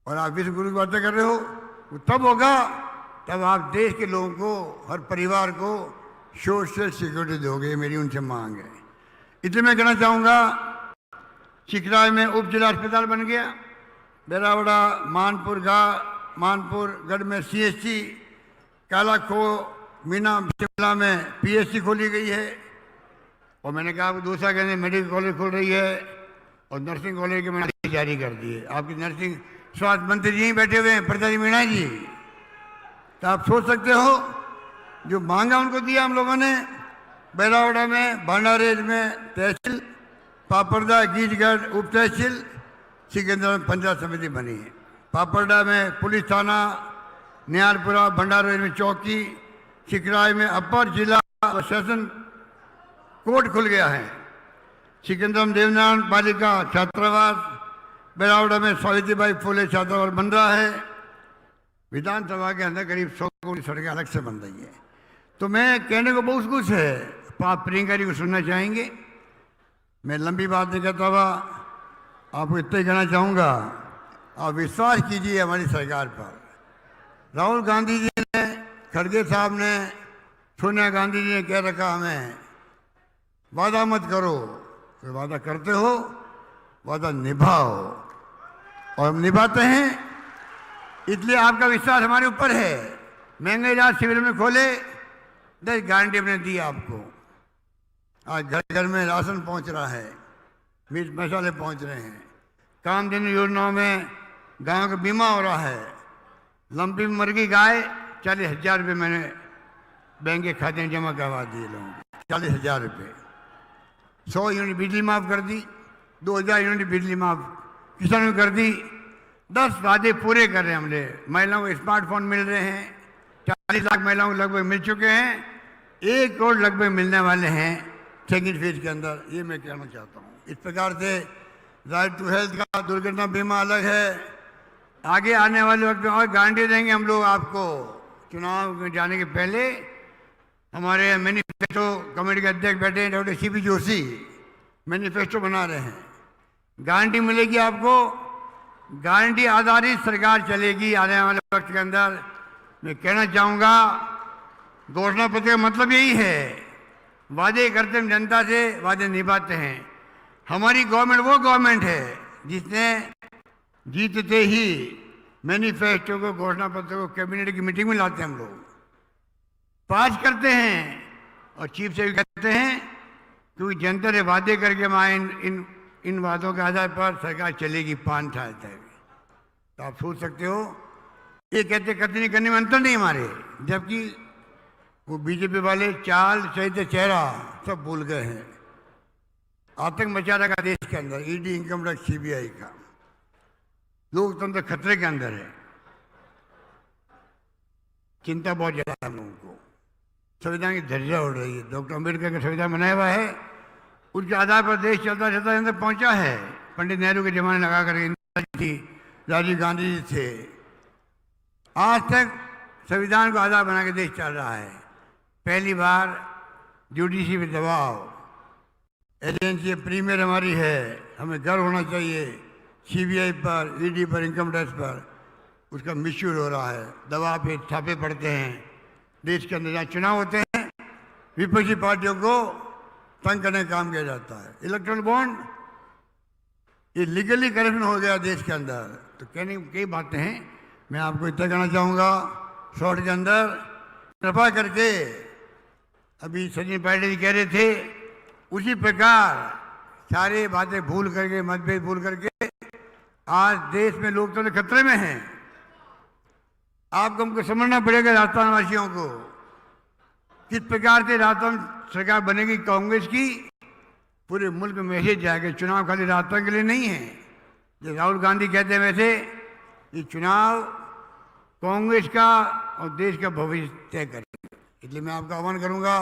और आप विश्व गुरु की बातें कर रहे हो। वो तब होगा तब आप देश के लोगों को, हर परिवार को सोशल सिक्योरिटी दोगे। ये मेरी उनसे मांग है। इसलिए मैं कहना चाहूँगा, चिकराय में उप जिला अस्पताल बन गया, बेरावड़ा, मानपुर गढ़ में CHC, कालाखो, मीना शिमला में PHC खोली गई है। और मैंने कहा आपको दूसरा कहने मेडिकल कॉलेज खोल रही है और नर्सिंग कॉलेज के मैंने जारी कर दी है। आपकी नर्सिंग स्वास्थ्य मंत्री जी बैठे हुए हैं, प्रताप मीणा जी। तो आप सोच सकते हो जो मांगा उनको दिया हम लोगों ने। बेरावड़ा में, भांडारेज में तहसील, पापड़दा गीजगढ़ उप तहसील, सिकंदर में पंचायत समिति बनी है। पापड़दा में पुलिस थाना, नियालपुरा भंडारेज में चौकी, चिकराय में अपर जिला और सेशन कोर्ट खुल गया है। सिकंदर में देवनारायण बालिका छात्रावास, बेरावड़ा में सावित्रीबाई फुले छात्रावास बन रहा है। विधानसभा के अंदर करीब 100 करोड़ सड़कें अलग से बन रही है। तो मैं कहने को बहुत कुछ है, आप प्रियंका जी को सुनना चाहेंगे। मैं लंबी बात नहीं करता हुआ आपको इतना ही कहना चाहूँगा, आप विश्वास कीजिए हमारी सरकार पर। राहुल गांधी जी ने, खड़गे साहब ने, सोनिया गांधी जी ने कह रखा हमें वादा मत करो, तो वादा करते हो, वादा निभाओ, और हम निभाते हैं। इसलिए आपका विश्वास हमारे ऊपर है। महंगे इलाज शिविर में खोले, 10 गारंटी हमने दी आपको। आज घर घर में राशन पहुंच रहा है, मिर्च मसाले पहुंच रहे हैं। कामधेनु योजनाओं में गायों का बीमा हो रहा है। लंपी में मर गई गाय, 40,000 रुपये मैंने बैंक के खाते में जमा करवा दिए लोगों को, 40,000 रुपये। 100 यूनिट बिजली माफ़ कर दी, 2000 यूनिट बिजली माफ़ किसानों को कर दी। 10 वादे पूरे कर रहे हैं हमने। महिलाओं को स्मार्टफोन मिल रहे हैं, 40 लाख महिलाओं को लगभग मिल चुके हैं, 1 करोड़ लगभग मिलने वाले हैं सेकेंड फेज के अंदर। ये मैं कहना चाहता हूँ। इस प्रकार से राइट टू हेल्थ का दुर्घटना बीमा अलग है। आगे आने वाले वक्त में और गारंटी देंगे हम लोग आपको। चुनाव में जाने के पहले हमारे मैनिफेस्टो कमेटी के अध्यक्ष बैठे हैं डॉक्टर CP जोशी, मैनिफेस्टो बना रहे हैं। गारंटी मिलेगी आपको, गारंटी आधारित सरकार चलेगी आने वाले वक्त के अंदर। मैं कहना चाहूँगा, घोषणा पत्र का मतलब यही है, वादे करते हैं जनता से, वादे निभाते हैं। हमारी गवर्नमेंट वो गवर्नमेंट है जिसने जीतते ही मैनिफेस्टो को, घोषणा पत्र को कैबिनेट की मीटिंग में लाते हैं हम लोग, पास करते हैं और चीफ से भी कहते हैं क्योंकि जनता ने वादे करके हम इन वादों के आधार पर सरकार चलेगी 5 साल तक। तो आप सोच सकते हो, ये कहते कतनी करने में अंतर नहीं हमारे, जबकि वो बीजेपी वाले चाल सहित चेहरा सब भूल गए हैं। आतंक मचा रखा देश के अंदर, ED, इनकम टैक्स, CBI का। लोकतंत्र खतरे के अंदर है। चिंता बहुत ज्यादा है हम लोगों को। संविधान की धज्जियां उड़ रही है। डॉक्टर अम्बेडकर का संविधान बनाया हुआ है, उसके आधार पर देश चलता चलता अंदर पहुंचा है। पंडित नेहरू के जमाने लगा करके इंदिरा जी थी, राजीव गांधी जी थे। आज तक संविधान को आधार बना के देश चल रहा है। पहली बार जुडिशरी पे दबाव, एजेंसी प्रीमियर हमारी है, हमें गर्व होना चाहिए। CBI पर, ED पर, इनकम टैक्स पर उसका मिसयूज हो रहा है। दबाव पे छापे पड़ते हैं। देश के अंदर जहाँ चुनाव होते हैं, विपक्षी पार्टियों को तंग करने का काम किया जाता है। इलेक्ट्रॉनिक बॉन्ड, ये लीगली करप्शन हो गया देश के अंदर। तो कहने की कई बातें हैं। मैं आपको इतना कहना चाहूँगा शॉर्ट के अंदर, कृपा करके, अभी सचिन पायलट जी कह रहे थे उसी प्रकार सारे बातें भूल करके, मतभेद भूल करके, आज देश में लोकतंत्र खतरे में है। आपको हमको समझना पड़ेगा राजस्थान वासियों को किस प्रकार से राजस्थान सरकार बनेगी कांग्रेस की, पूरे मुल्क में मैसेज जाएगा। चुनाव खाली राजस्थान के लिए नहीं है, जो राहुल गांधी कहते हैं वैसे ये चुनाव कांग्रेस का और देश का भविष्य तय करेगा। इसलिए मैं आपका आह्वान करूंगा,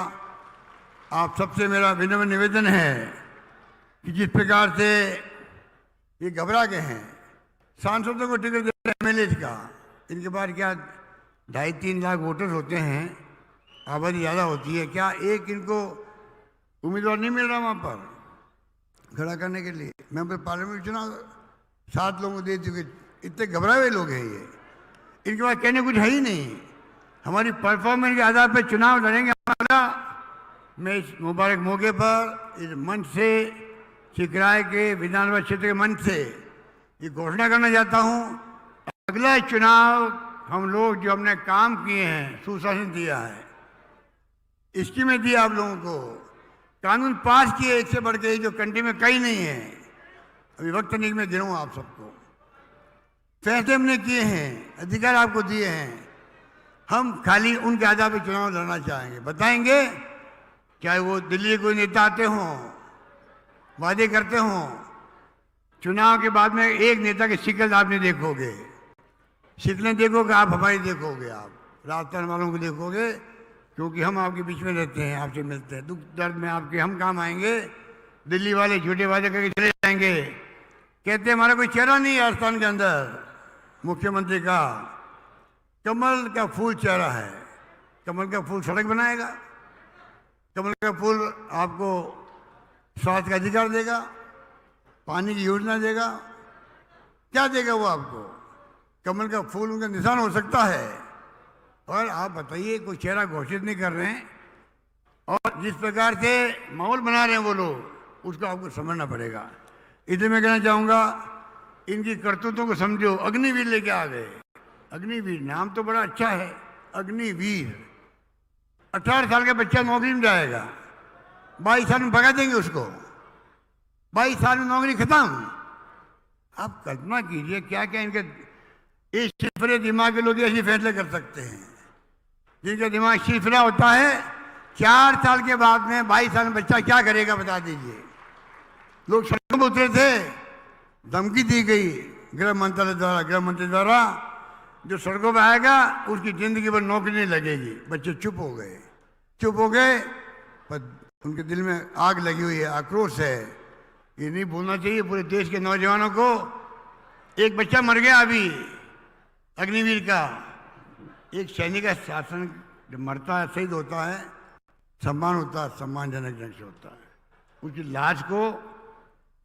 आप सबसे मेरा विनम्र निवेदन है कि जिस प्रकार से ये घबरा गए हैं, सांसदों को टिकट दे रहे हैं एमएलए का, इनके पास क्या 2.5-3 लाख वोटर होते हैं, आबादी ज़्यादा होती है, क्या एक इनको उम्मीदवार नहीं मिल रहा वहाँ पर खड़ा करने के लिए? मैं पार्लियामेंट चुनाव 7 लोगों को दे चुके, इतने घबराए हुए लोग हैं ये, इनके पास कहने कुछ है ही नहीं। हमारी परफॉर्मेंस के आधार पर चुनाव लड़ेंगे हमारा। मैं इस मुबारक मौके पर इस मंच से, सिकराय के विधानसभा क्षेत्र के मंच से ये घोषणा करना चाहता हूँ, अगला चुनाव हम लोग जो हमने काम किए हैं, सुशासन दिया है, स्कीमें दी आप लोगों को, कानून पास किए एक से बढ़ के, जो कंट्री में कहीं नहीं है, अभी वक्त नहीं मैं गिनूँ आप सबको, फैसले हमने किए हैं, अधिकार आपको दिए हैं। हम खाली उनके आधार पर चुनाव लड़ना चाहेंगे। बताएंगे, चाहे वो दिल्ली के कोई नेता आते हों, वादे करते हों, चुनाव के बाद में एक नेता की शिकल आप नहीं देखोगे, शिकलें देखोगे आप, हमारी देखोगे आप, राजस्थान वालों को देखोगे, क्योंकि हम आपके बीच में रहते हैं, आपसे मिलते हैं, दुख दर्द में आपके हम काम आएंगे। दिल्ली वाले झूठे वादे करके चले जाएंगे, कहते हैं हमारा कोई चेहरा नहीं है राजस्थान के अंदर। मुख्यमंत्री का कमल का फूल चेहरा है, कमल का फूल सड़क बनाएगा, कमल का फूल आपको स्वास्थ्य का अधिकार देगा, पानी की योजना देगा, क्या देगा वो आपको? कमल का फूल उनका निशान हो सकता है। और आप बताइए, कोई चेहरा घोषित नहीं कर रहे हैं, और जिस प्रकार से माहौल बना रहे हैं वो लोग, उसको आपको समझना पड़ेगा। इसलिए मैं कहना चाहूँगा, इनकी करतूतों को समझो। अग्निवीर लेके आ गए, अग्निवीर नाम तो बड़ा अच्छा है, अग्निवीर। 18 साल का बच्चा नौकरी में जाएगा, 22 साल में भगा देंगे उसको, 22 साल में नौकरी खत्म। आप कल्पना कीजिए क्या क्या इनके इस शिफरे दिमाग के लोग ऐसे फैसले कर सकते हैं, जिनका दिमाग शिफरा होता है। 4 साल के बाद में 22 साल में बच्चा क्या करेगा बता दीजिए। लोग सड़कों पर उतरे थे, धमकी दी गई गृह मंत्री द्वारा, जो सड़कों पर आएगा उसकी जिंदगी भर नौकरी नहीं लगेगी। बच्चे चुप हो गए, पर उनके दिल में आग लगी हुई है, आक्रोश है। ये नहीं भूलना चाहिए पूरे देश के नौजवानों को। एक बच्चा मर गया अभी अग्निवीर का। एक सैनिक का शासन जब मरता है, शहीद होता है, सम्मान होता है, सम्मानजनक ढंग से होता है। उसकी लाश को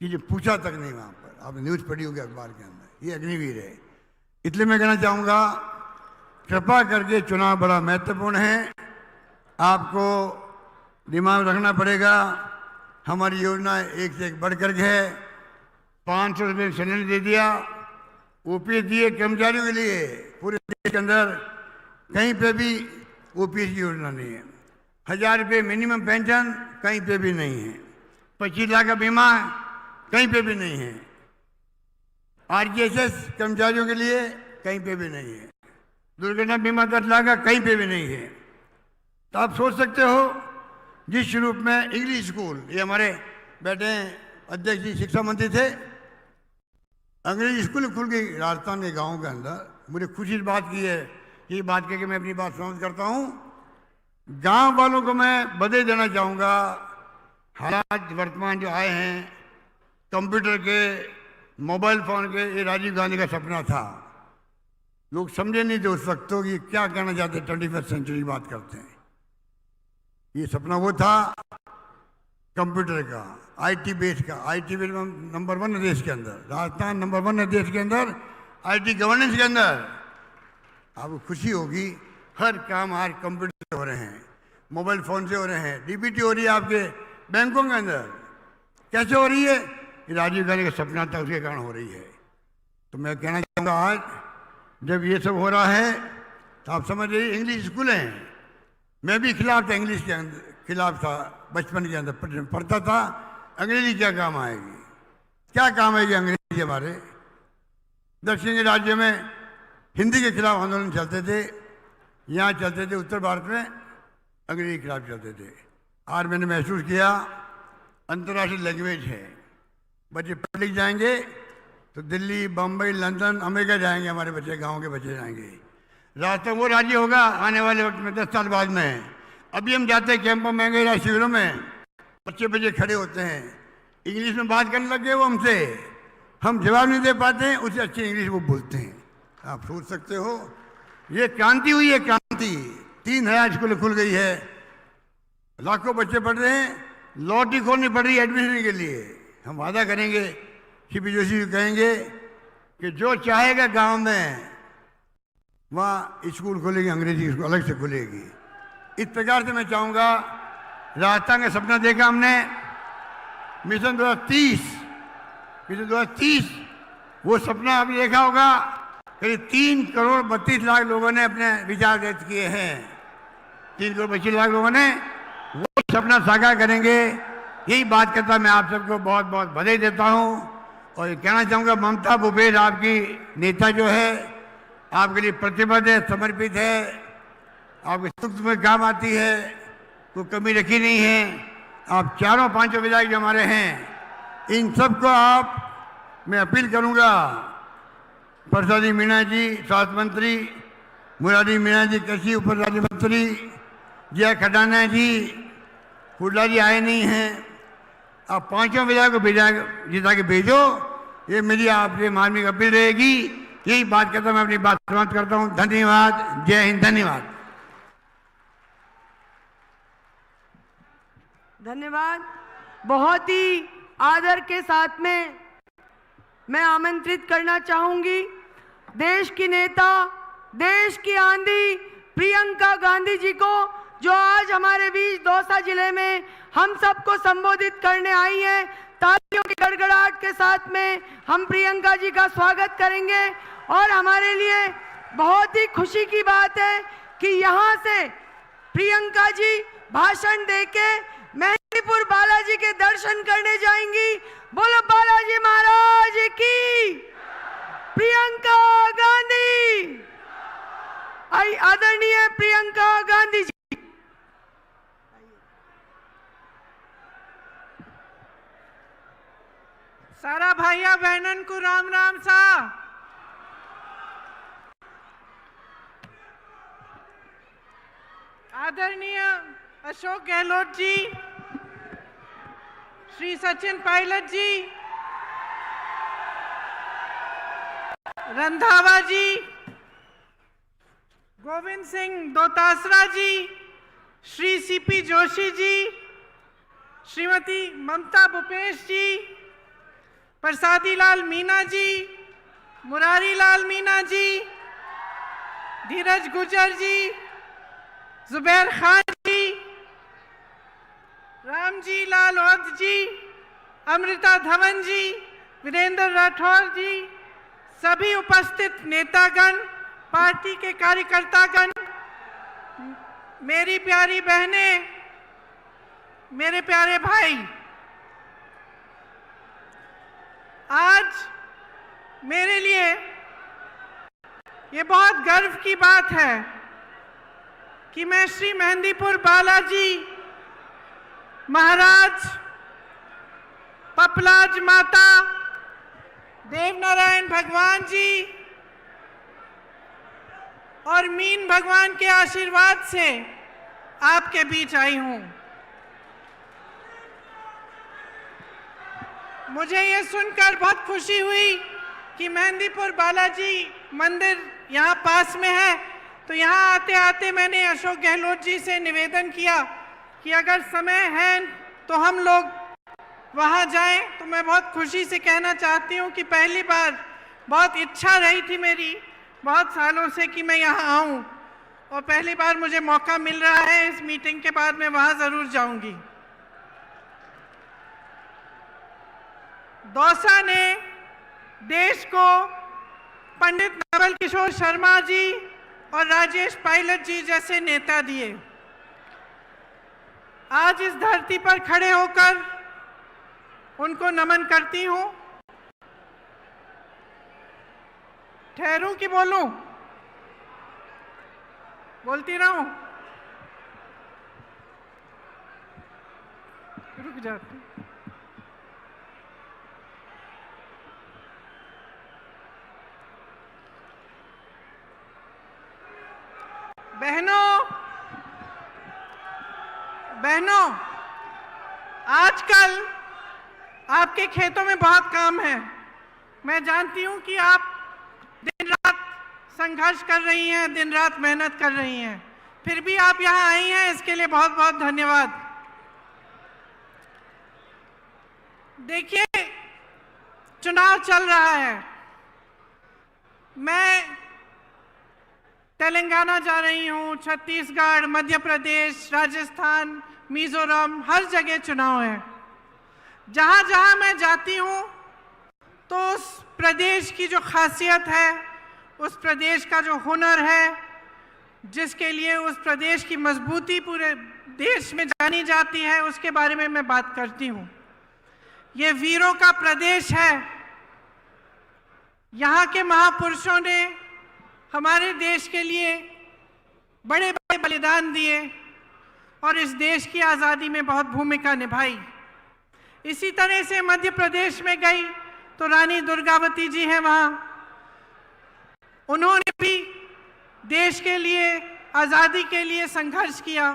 किसी पूछा तक नहीं वहाँ पर, आपने न्यूज़ पढ़ी होगी अखबार के अंदर, ये अग्निवीर है। इसलिए मैं कहना चाहूँगा, कृपा करके चुनाव बड़ा महत्वपूर्ण है, आपको दिमाग रखना पड़ेगा। हमारी योजना एक से एक बढ़ कर के है। 500 रुपये सिलेंडर दे दिया, ओपीएस दिए कर्मचारियों के लिए। पूरे देश के अंदर कहीं पे भी ओपीएस की योजना नहीं है। 1000 रुपये मिनिमम पेंशन कहीं पे भी नहीं है। 25 लाख का बीमा कहीं पे भी नहीं है। आरजीएसएस कर्मचारियों के लिए कहीं पे भी नहीं है। दुर्घटना बीमा 10 लाख का कहीं पे भी नहीं है। तो आप सोच सकते हो, जिस रूप में इंग्लिश स्कूल, ये हमारे बैठे अध्यक्ष जी शिक्षा मंत्री थे, अंग्रेजी स्कूल खुल गई राजस्थान के गाँव के अंदर। मुझे खुशी इस बात की है, ये बात कह के मैं अपनी बात समाप्त करता हूँ। गांव वालों को मैं बधाई देना चाहूँगा। हालात वर्तमान जो आए हैं, कंप्यूटर के, मोबाइल फ़ोन के, ये राजीव गांधी का सपना था। लोग समझे नहीं थे उस वक्त तो कि क्या कहना चाहते, 21वीं सेंचुरी की बात करते हैं। ये सपना वो था कंप्यूटर का, आईटी बेस का। आईटी बेस नंबर 1 है देश के अंदर, राजस्थान नंबर 1 है देश के अंदर आईटी गवर्नेंस के अंदर। आपको खुशी होगी, हर काम आज कंप्यूटर से हो रहे हैं, मोबाइल फ़ोन से हो रहे हैं। डीबीटी हो रही है आपके बैंकों के अंदर। कैसे हो रही है? ये राजीव गांधी का सपना था, उसके कारण हो रही है। तो मैं कहना चाहूँगा, आज जब ये सब हो रहा है तो आप समझ लीजिए इंग्लिश स्कूल हैं। मैं भी खिलाफ था इंग्लिश खिलाफ था बचपन के अंदर, पढ़ता था अंग्रेजी क्या काम आएगी, क्या काम आएगी अंग्रेजी हमारे। दक्षिण के राज्य में हिंदी के खिलाफ आंदोलन चलते थे, यहाँ चलते थे, उत्तर भारत में अंग्रेजी के खिलाफ चलते थे। आज मैंने महसूस किया अंतर्राष्ट्रीय लैंग्वेज है, बच्चे पढ़ लिख जाएंगे तो दिल्ली, बम्बई, लंदन, अमेरिका जाएंगे, हमारे बच्चे, गांव के बच्चे जाएंगे। रास्ता वो राज्य होगा आने वाले वक्त में 10 साल बाद में। अभी हम जाते हैं कैंपों में गए, शिविरों में, बच्चे खड़े होते हैं, इंग्लिश में बात करने लग गए वो हमसे, हम जवाब नहीं दे पाते हैं, उससे अच्छी इंग्लिश वो बोलते हैं। आप सोच सकते हो ये क्रांति हुई है, क्रांति। 3000 स्कूल खुल गई है, लाखों बच्चे पढ़ रहे हैं, लॉटरी खोलनी पड़ रही है एडमिशन के लिए। हम वादा करेंगे, सीपी जोशी जी कहेंगे कि जो चाहेगा गांव में वहाँ स्कूल खुलेगी, अंग्रेजी स्कूल अलग से खुलेगी। इस प्रकार से मैं चाहूँगा, राजस्थान का सपना देखा हमने, मिशन 2030 वो सपना आपने देखा होगा, करीब 3 करोड़ 32 लाख लोगों ने अपने विचार व्यक्त किए हैं। 3 करोड़ 25 लाख लोगों ने वो सपना साकार करेंगे। यही बात करता मैं आप सबको बहुत बहुत बधाई देता हूँ और ये कहना चाहूँगा, ममता भूपेश आपकी नेता जो है, आपके लिए प्रतिबद्ध है, समर्पित है, आपके सुख में काम आती है, कोई कमी रखी नहीं है। आप चारों पांचों विधायक जो हमारे हैं, इन सबको मैं अपील करूँगा, प्रसादी मीणा जी स्वास्थ्य मंत्री, मुरारी मीणा जी कृषि उप राज्य मंत्री, जय खटाना जी, हुड्डा जी आए नहीं हैं, आप पांचों विधायक को जिता के भेजो। ये मेरी आपसे मानवीय अपील रहेगी। यही बात करता मैं अपनी बात समाप्त करता हूँ। धन्यवाद, जय हिंद। धन्यवाद। धन्यवाद। बहुत ही आदर के साथ में मैं आमंत्रित करना चाहूंगी देश की नेता, देश की आंधी प्रियंका गांधी जी को, जो आज हमारे बीच दौसा जिले में हम सबको संबोधित करने आई हैं। तालियों की गड़गड़ाहट के साथ में हम प्रियंका जी का स्वागत करेंगे और हमारे लिए बहुत ही खुशी की बात है कि यहाँ से प्रियंका जी भाषण देके मेहंदीपुर बालाजी के दर्शन करने जाएंगी। बोलो बालाजी महाराज की। प्रियंका गांधी, आदरणीय प्रियंका गांधी जी। सारा भाइया बहनन को राम राम सा। आदरणीय अशोक गहलोत जी, श्री सचिन पायलट जी, रंधावा जी, गोविंद सिंह दोतासरा जी, श्री सीपी जोशी जी, श्रीमती ममता भूपेश जी, प्रसादी लाल मीणा जी, मुरारी लाल मीणा जी, धीरज गुजर जी, जुबैर खान जी, रामजी लाल औध जी, अमृता धवन जी, वीरेंद्र राठौर जी, सभी उपस्थित नेतागण, पार्टी के कार्यकर्तागण, मेरी प्यारी बहनें, मेरे प्यारे भाई, आज मेरे लिए ये बहुत गर्व की बात है कि मैं श्री मेहंदीपुर बालाजी महाराज, पपलाज माता, देवनारायण भगवान जी और मीन भगवान के आशीर्वाद से आपके बीच आई हूं। मुझे ये सुनकर बहुत खुशी हुई कि मेहंदीपुर बालाजी मंदिर यहाँ पास में है, तो यहाँ आते आते मैंने अशोक गहलोत जी से निवेदन किया कि अगर समय है तो हम लोग वहाँ जाएं। तो मैं बहुत खुशी से कहना चाहती हूँ कि पहली बार बहुत इच्छा रही थी मेरी बहुत सालों से कि मैं यहाँ आऊँ, और पहली बार मुझे मौका मिल रहा है। इस मीटिंग के बाद मैं वहाँ ज़रूर जाऊँगी। दौसा ने देश को पंडित नवल किशोर शर्मा जी और राजेश पायलट जी जैसे नेता दिए। आज इस धरती पर खड़े होकर उनको नमन करती हूं। ठहरूं कि बोलूं? बोलती रहूं? रुक जाती। बहनों, आजकल आपके खेतों में बहुत काम है। मैं जानती हूं कि आप दिन रात संघर्ष कर रही हैं, दिन रात मेहनत कर रही हैं, फिर भी आप यहां आई हैं, इसके लिए बहुत बहुत धन्यवाद। देखिए, चुनाव चल रहा है। मैं तेलंगाना जा रही हूं, छत्तीसगढ़, मध्य प्रदेश, राजस्थान, मिजोरम, हर जगह चुनाव है। जहां जहां मैं जाती हूं तो उस प्रदेश की जो खासियत है, उस प्रदेश का जो हुनर है, जिसके लिए उस प्रदेश की मजबूती पूरे देश में जानी जाती है, उसके बारे में मैं बात करती हूं। ये वीरों का प्रदेश है। यहाँ के महापुरुषों ने हमारे देश के लिए बड़े बड़े बलिदान दिए और इस देश की आज़ादी में बहुत भूमिका निभाई। इसी तरह से मध्य प्रदेश में गई तो रानी दुर्गावती जी हैं वहाँ, उन्होंने भी देश के लिए, आज़ादी के लिए संघर्ष किया।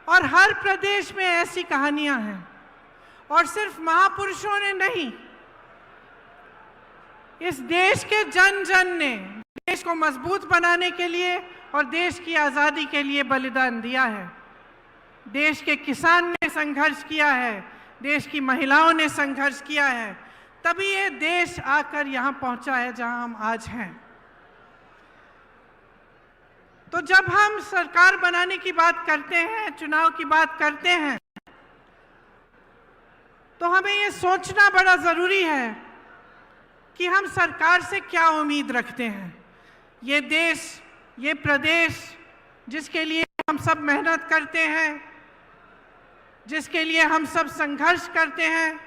और हर प्रदेश में ऐसी कहानियाँ हैं। और सिर्फ महापुरुषों ने नहीं, इस देश के जन जन ने देश को मजबूत बनाने के लिए और देश की आज़ादी के लिए बलिदान दिया है। देश के किसान ने संघर्ष किया है, देश की महिलाओं ने संघर्ष किया है, तभी ये देश आकर यहाँ पहुँचा है जहाँ हम आज हैं। तो जब हम सरकार बनाने की बात करते हैं, चुनाव की बात करते हैं, तो हमें ये सोचना बड़ा ज़रूरी है कि हम सरकार से क्या उम्मीद रखते हैं। ये देश, ये प्रदेश जिसके लिए हम सब मेहनत करते हैं, जिसके लिए हम सब संघर्ष करते हैं,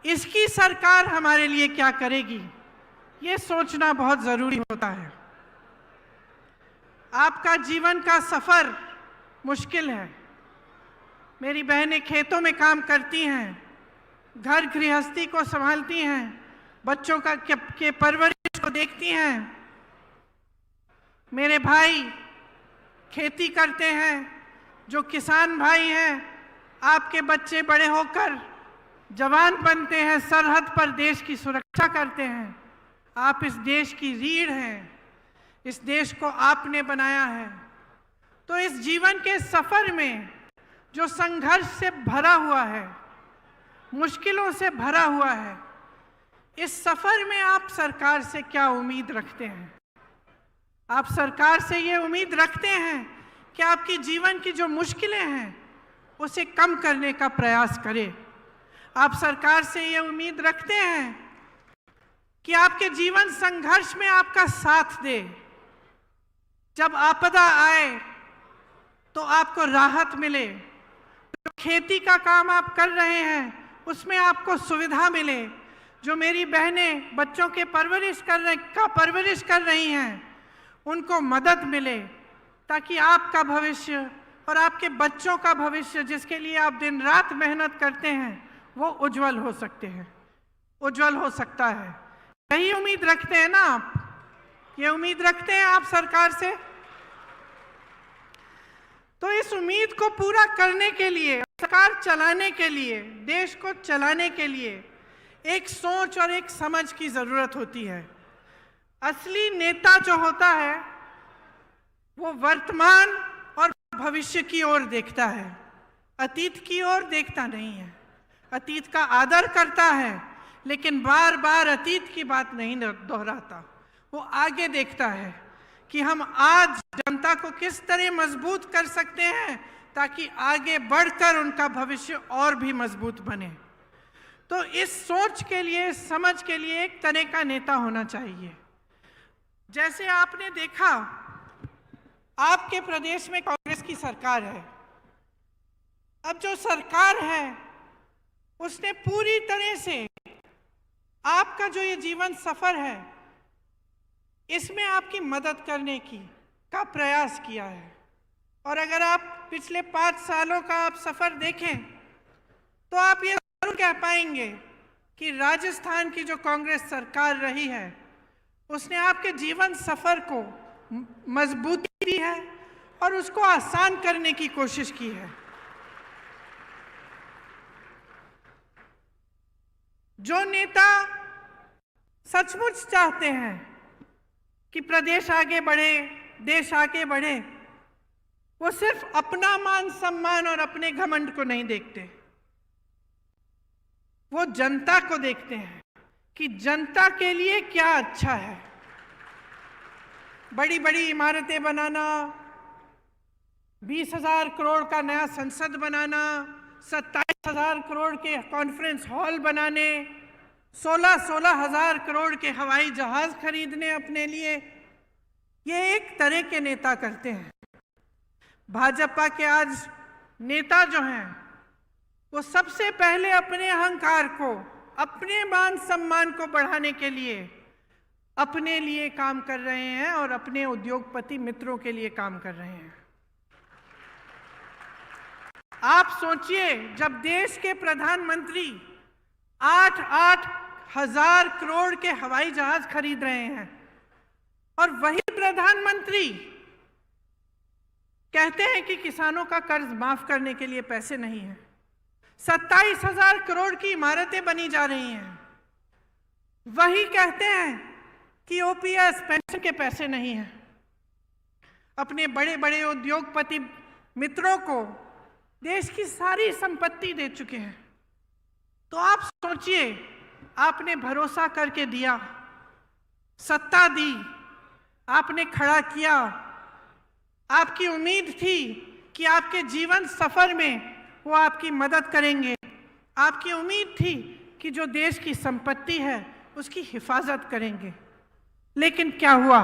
इसकी सरकार हमारे लिए क्या करेगी, ये सोचना बहुत ज़रूरी होता है। आपका जीवन का सफ़र मुश्किल है। मेरी बहनें खेतों में काम करती हैं, घर गृहस्थी को संभालती हैं, बच्चों के परवरिश को देखती हैं। मेरे भाई खेती करते हैं, जो किसान भाई हैं, आपके बच्चे बड़े होकर जवान बनते हैं, सरहद पर देश की सुरक्षा करते हैं। आप इस देश की रीढ़ हैं, इस देश को आपने बनाया है। तो इस जीवन के सफ़र में जो संघर्ष से भरा हुआ है, मुश्किलों से भरा हुआ है, इस सफ़र में आप सरकार से क्या उम्मीद रखते हैं? आप सरकार से ये उम्मीद रखते हैं कि आपकी जीवन की जो मुश्किलें हैं उसे कम करने का प्रयास करे। आप सरकार से ये उम्मीद रखते हैं कि आपके जीवन संघर्ष में आपका साथ दे। जब आपदा आए तो आपको राहत मिले। जो खेती का काम आप कर रहे हैं उसमें आपको सुविधा मिले। जो मेरी बहनें बच्चों के परवरिश कर रही हैं, उनको मदद मिले, ताकि आपका भविष्य और आपके बच्चों का भविष्य, जिसके लिए आप दिन रात मेहनत करते हैं, वो उज्जवल हो सकता है। यही उम्मीद रखते हैं ना आप? ये उम्मीद रखते हैं आप सरकार से? तो इस उम्मीद को पूरा करने के लिए, सरकार चलाने के लिए, देश को चलाने के लिए एक सोच और एक समझ की जरूरत होती है। असली नेता जो होता है वो वर्तमान और भविष्य की ओर देखता है, अतीत की ओर देखता नहीं है। अतीत का आदर करता है लेकिन बार बार अतीत की बात नहीं दोहराता। वो आगे देखता है कि हम आज जनता को किस तरह मजबूत कर सकते हैं ताकि आगे बढ़कर उनका भविष्य और भी मजबूत बने। तो इस सोच के लिए, समझ के लिए एक तरह का नेता होना चाहिए। जैसे आपने देखा, आपके प्रदेश में कांग्रेस की सरकार है, अब जो सरकार है उसने पूरी तरह से आपका जो ये जीवन सफर है इसमें आपकी मदद करने का प्रयास किया है। और अगर आप पिछले 5 सालों का आप सफर देखें तो आप ये जरूर कह पाएंगे कि राजस्थान की जो कांग्रेस सरकार रही है उसने आपके जीवन सफर को मजबूती दी है और उसको आसान करने की कोशिश की है। जो नेता सचमुच चाहते हैं कि प्रदेश आगे बढ़े, देश आगे बढ़े, वो सिर्फ अपना मान सम्मान और अपने घमंड को नहीं देखते, वो जनता को देखते हैं कि जनता के लिए क्या अच्छा है। बड़ी बड़ी इमारतें बनाना, 20,000 करोड़ का नया संसद बनाना, 27,000 करोड़ के कॉन्फ्रेंस हॉल बनाने, 16,000 करोड़ के हवाई जहाज खरीदने अपने लिए, ये एक तरह के नेता करते हैं। भाजपा के आज नेता जो हैं वो सबसे पहले अपने अहंकार को, अपने मान सम्मान को बढ़ाने के लिए अपने लिए काम कर रहे हैं और अपने उद्योगपति मित्रों के लिए काम कर रहे हैं। आप सोचिए, जब देश के प्रधानमंत्री 8-8 हजार करोड़ के हवाई जहाज खरीद रहे हैं और वही प्रधानमंत्री कहते हैं कि किसानों का कर्ज माफ करने के लिए पैसे नहीं है, 27,000 करोड़ की इमारतें बनी जा रही हैं, वही कहते हैं कि ओपीएस पेंशन के पैसे नहीं हैं, अपने बड़े बड़े उद्योगपति मित्रों को देश की सारी संपत्ति दे चुके हैं। तो आप सोचिए, आपने भरोसा करके दिया, सत्ता दी, आपने खड़ा किया, आपकी उम्मीद थी कि आपके जीवन सफर में वो आपकी मदद करेंगे, आपकी उम्मीद थी कि जो देश की संपत्ति है उसकी हिफाजत करेंगे। लेकिन क्या हुआ?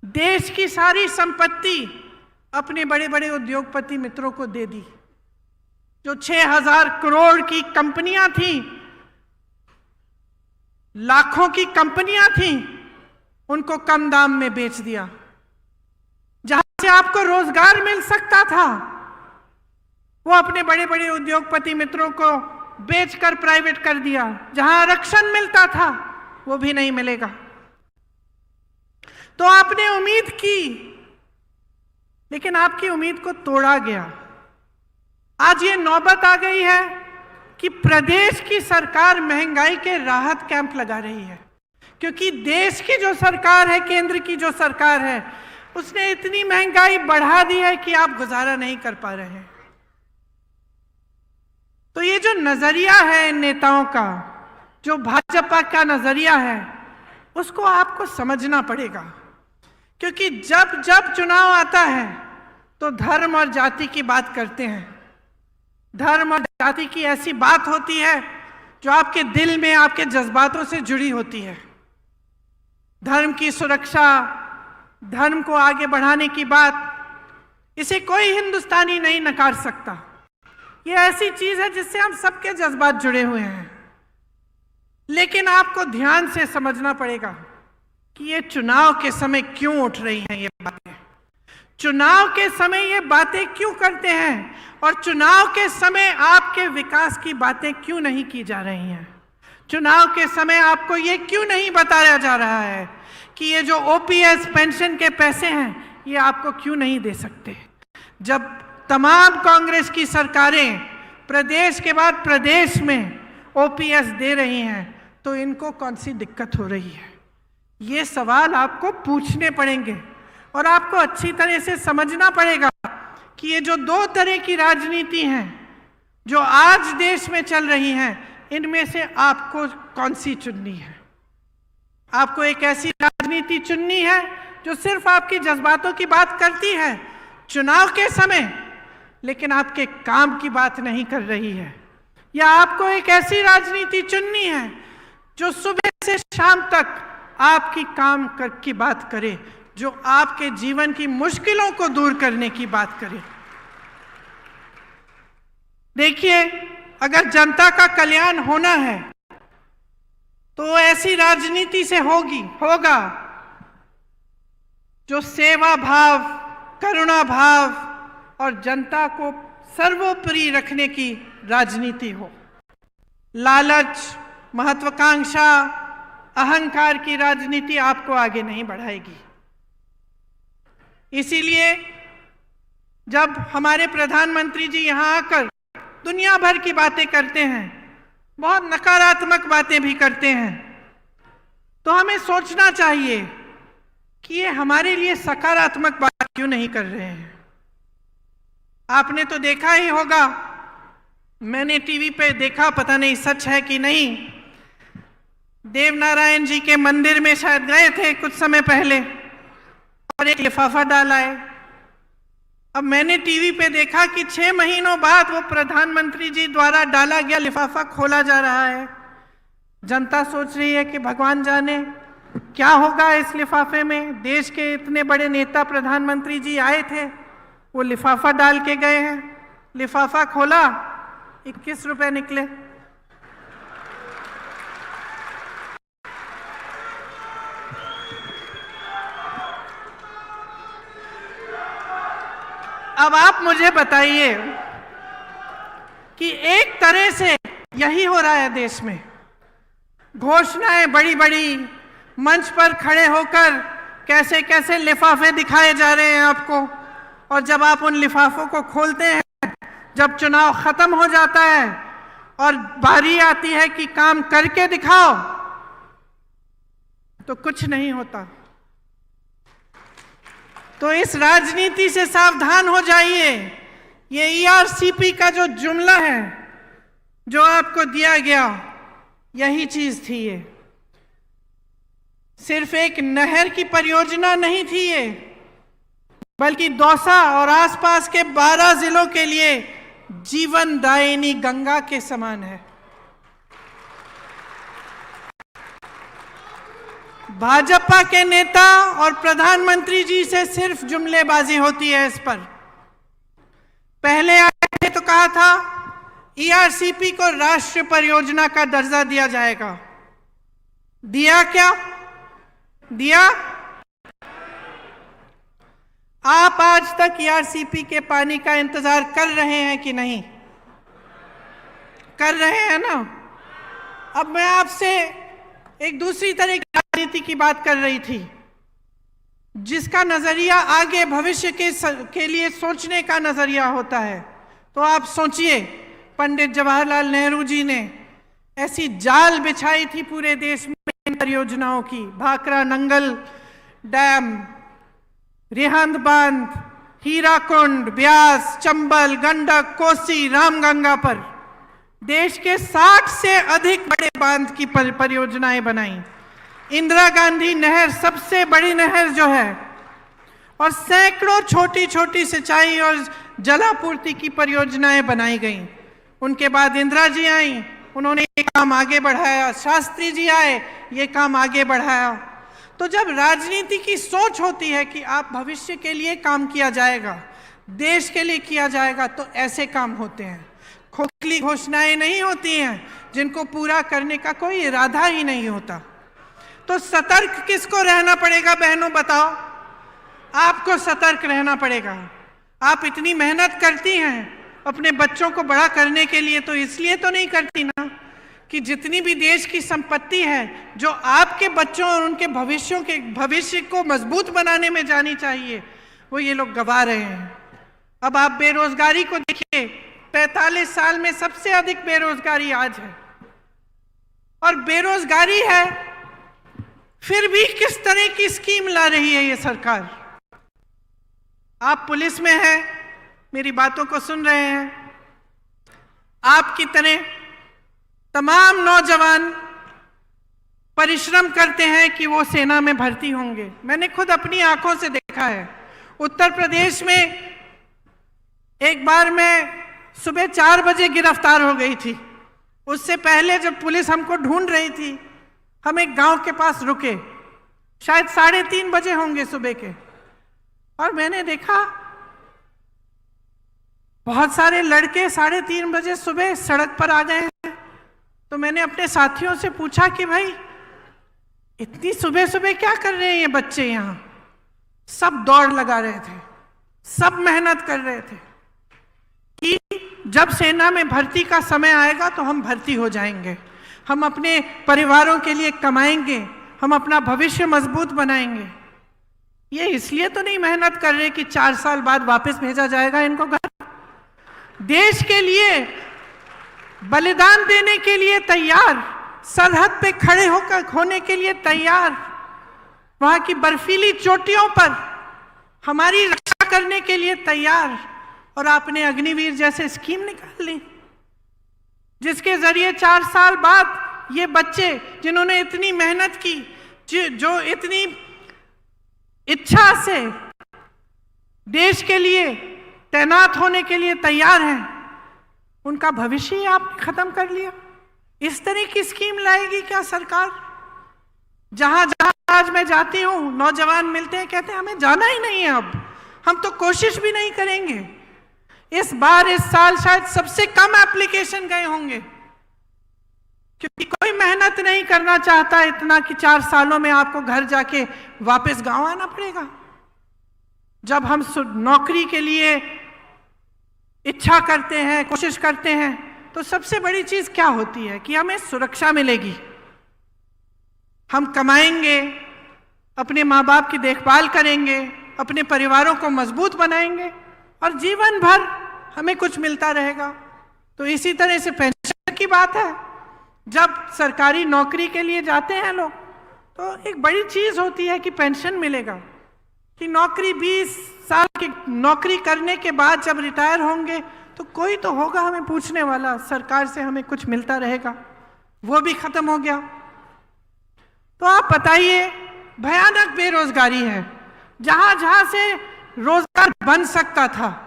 देश की सारी संपत्ति अपने बड़े बड़े उद्योगपति मित्रों को दे दी। जो 6,000 करोड़ की कंपनियां थी, लाखों की कंपनियां थी, उनको कम दाम में बेच दिया। जहां से आपको रोजगार मिल सकता था वो अपने बड़े बड़े उद्योगपति मित्रों को बेचकर प्राइवेट कर दिया। जहां आरक्षण मिलता था वो भी नहीं मिलेगा। तो आपने उम्मीद की, लेकिन आपकी उम्मीद को तोड़ा गया। आज ये नौबत आ गई है कि प्रदेश की सरकार महंगाई के राहत कैंप लगा रही है, क्योंकि देश की जो सरकार है, केंद्र की जो सरकार है, उसने इतनी महंगाई बढ़ा दी है कि आप गुजारा नहीं कर पा रहे हैं। तो ये जो नजरिया है इन नेताओं का, जो भाजपा का नजरिया है, उसको आपको समझना पड़ेगा। क्योंकि जब जब चुनाव आता है तो धर्म और जाति की बात करते हैं। धर्म और जाति की ऐसी बात होती है जो आपके दिल में, आपके जज्बातों से जुड़ी होती है। धर्म की सुरक्षा, धर्म को आगे बढ़ाने की बात, इसे कोई हिंदुस्तानी नहीं नकार सकता। ये ऐसी चीज है जिससे हम सबके जज्बात जुड़े हुए हैं। लेकिन आपको ध्यान से समझना पड़ेगा कि ये चुनाव के समय क्यों उठ रही हैं ये बातें। चुनाव के समय ये बातें क्यों करते हैं और चुनाव के समय आपके विकास की बातें क्यों नहीं की जा रही हैं। चुनाव के समय आपको ये क्यों नहीं बताया जा रहा है कि ये जो ओपीएस पेंशन के पैसे हैं ये आपको क्यों नहीं दे सकते। जब तमाम कांग्रेस की सरकारें प्रदेश के बाद प्रदेश में ओपीएस दे रही हैं तो इनको कौन सी दिक्कत हो रही है, ये सवाल आपको पूछने पड़ेंगे। और आपको अच्छी तरह से समझना पड़ेगा कि ये जो 2 तरह की राजनीति हैं जो आज देश में चल रही हैं, इनमें से आपको कौन सी चुननी है। आपको एक ऐसी राजनीति चुननी है जो सिर्फ आपकी जज्बातों की बात करती है चुनाव के समय, लेकिन आपके काम की बात नहीं कर रही है, या आपको एक ऐसी राजनीति चुननी है जो सुबह से शाम तक आपकी काम की बात करे, जो आपके जीवन की मुश्किलों को दूर करने की बात करे। देखिए, अगर जनता का कल्याण होना है तो ऐसी राजनीति से होगा जो सेवा भाव, करुणा भाव और जनता को सर्वोपरि रखने की राजनीति हो। लालच, महत्वाकांक्षा, अहंकार की राजनीति आपको आगे नहीं बढ़ाएगी। इसीलिए जब हमारे प्रधानमंत्री जी यहाँ आकर दुनिया भर की बातें करते हैं, बहुत नकारात्मक बातें भी करते हैं, तो हमें सोचना चाहिए कि ये हमारे लिए सकारात्मक बात क्यों नहीं कर रहे हैं। आपने तो देखा ही होगा, मैंने टीवी पे देखा, पता नहीं सच है कि नहीं, देवनारायण जी के मंदिर में शायद गए थे कुछ समय पहले और एक लिफाफा डाला है। अब मैंने टीवी पे देखा कि 6 महीनों बाद वो प्रधानमंत्री जी द्वारा डाला गया लिफाफा खोला जा रहा है। जनता सोच रही है कि भगवान जाने क्या होगा इस लिफाफे में। देश के इतने बड़े नेता प्रधानमंत्री जी आए थे, वो लिफाफा डाल के गए हैं। लिफाफा खोला, 21 रुपए निकले। अब आप मुझे बताइए कि एक तरह से यही हो रहा है देश में। घोषणाएं बड़ी बड़ी मंच पर खड़े होकर कैसे कैसे लिफाफे दिखाए जा रहे हैं आपको, और जब आप उन लिफाफों को खोलते हैं, जब चुनाव खत्म हो जाता है और बारी आती है कि काम करके दिखाओ, तो कुछ नहीं होता। तो इस राजनीति से सावधान हो जाइए। ये ईआरसीपी का जो जुमला है जो आपको दिया गया, यही चीज थी। ये सिर्फ एक नहर की परियोजना नहीं थी ये, बल्कि दौसा और आसपास के 12 जिलों के लिए जीवनदायिनी गंगा के समान है। भाजपा के नेता और प्रधानमंत्री जी से सिर्फ जुमलेबाजी होती है इस पर। पहले आए थे तो कहा था ईआरसीपी को राष्ट्रीय परियोजना का दर्जा दिया जाएगा। दिया क्या? दिया? आप आज तक ईआरसीपी के पानी का इंतजार कर रहे हैं कि नहीं? कर रहे हैं ना? अब मैं आपसे एक दूसरी तरह की राजनीति की बात कर रही थी, जिसका नजरिया आगे भविष्य के लिए सोचने का नजरिया होता है। तो आप सोचिए, पंडित जवाहरलाल नेहरू जी ने ऐसी जाल बिछाई थी पूरे देश में इन परियोजनाओं की। भाखरा नंगल डैम, रिहंद बांध, हीराकुंड, ब्यास, चंबल, गंडक, कोसी, रामगंगा पर देश के 60 से अधिक बड़े बांध की परियोजनाएं बनाई। इंदिरा गांधी नहर सबसे बड़ी नहर जो है, और सैकड़ों छोटी छोटी सिंचाई और जलापूर्ति की परियोजनाएं बनाई गई। उनके बाद इंदिरा जी आई, उन्होंने ये काम आगे बढ़ाया। शास्त्री जी आए, ये काम आगे बढ़ाया। तो जब राजनीति की सोच होती है कि आप भविष्य के लिए काम किया जाएगा, देश के लिए किया जाएगा, तो ऐसे काम होते हैं। खोखली घोषणाएं नहीं होती हैं जिनको पूरा करने का कोई इरादा ही नहीं होता। तो सतर्क किसको रहना पड़ेगा बहनों, बताओ? आपको सतर्क रहना पड़ेगा। आप इतनी मेहनत करती हैं अपने बच्चों को बड़ा करने के लिए, तो इसलिए तो नहीं करती ना कि जितनी भी देश की संपत्ति है जो आपके बच्चों और उनके भविष्य को मजबूत बनाने में जानी चाहिए, वो ये लोग गवा रहे हैं। अब आप बेरोजगारी को देखिए, 45 साल में सबसे अधिक बेरोजगारी आज है। और बेरोजगारी है, फिर भी किस तरह की स्कीम ला रही है ये सरकार। आप पुलिस में हैं, मेरी बातों को सुन रहे हैं। आपकी तरह तमाम नौजवान परिश्रम करते हैं कि वो सेना में भर्ती होंगे। मैंने खुद अपनी आंखों से देखा है। उत्तर प्रदेश में एक बार मैं सुबह 4 बजे गिरफ्तार हो गई थी। उससे पहले जब पुलिस हमको ढूंढ रही थी, हम एक गांव के पास रुके, शायद 3:30 बजे होंगे सुबह के, और मैंने देखा बहुत सारे लड़के 3:30 बजे सुबह सड़क पर आ गए हैं। तो मैंने अपने साथियों से पूछा कि भाई इतनी सुबह सुबह क्या कर रहे हैं ये बच्चे यहाँ? सब दौड़ लगा रहे थे, सब मेहनत कर रहे थे कि जब सेना में भर्ती का समय आएगा तो हम भर्ती हो जाएंगे, हम अपने परिवारों के लिए कमाएंगे, हम अपना भविष्य मजबूत बनाएंगे। ये इसलिए तो नहीं मेहनत कर रहे कि 4 साल बाद वापस भेजा जाएगा इनको घर। देश के लिए बलिदान देने के लिए तैयार, सरहद पे खड़े होकर होने के लिए तैयार, वहां की बर्फीली चोटियों पर हमारी रक्षा करने के लिए तैयार। और आपने अग्निवीर जैसे स्कीम निकाल ली जिसके जरिए 4 साल बाद ये बच्चे जिन्होंने इतनी मेहनत की, जो इतनी इच्छा से देश के लिए तैनात होने के लिए तैयार हैं, उनका भविष्य ही आपने खत्म कर लिया। इस तरह की स्कीम लाएगी क्या सरकार? जहां जहां आज मैं जाती हूं, नौजवान मिलते हैं, कहते हैं हमें जाना ही नहीं है, अब हम तो कोशिश भी नहीं करेंगे। इस बार इस साल शायद सबसे कम एप्लीकेशन गए होंगे क्योंकि कोई मेहनत नहीं करना चाहता इतना कि 4 सालों में आपको घर जाके वापस गांव आना पड़ेगा। जब हम नौकरी के लिए इच्छा करते हैं, कोशिश करते हैं, तो सबसे बड़ी चीज क्या होती है कि हमें सुरक्षा मिलेगी, हम कमाएंगे, अपने माँ बाप की देखभाल करेंगे, अपने परिवारों को मजबूत बनाएंगे और जीवन भर हमें कुछ मिलता रहेगा। तो इसी तरह से पेंशन की बात है, जब सरकारी नौकरी के लिए जाते हैं लोग तो एक बड़ी चीज होती है कि पेंशन मिलेगा, कि नौकरी 20 साल की नौकरी करने के बाद जब रिटायर होंगे तो कोई तो होगा हमें पूछने वाला, सरकार से हमें कुछ मिलता रहेगा। वो भी खत्म हो गया। तो आप बताइए, भयानक बेरोजगारी है। जहां जहां से रोजगार बन सकता था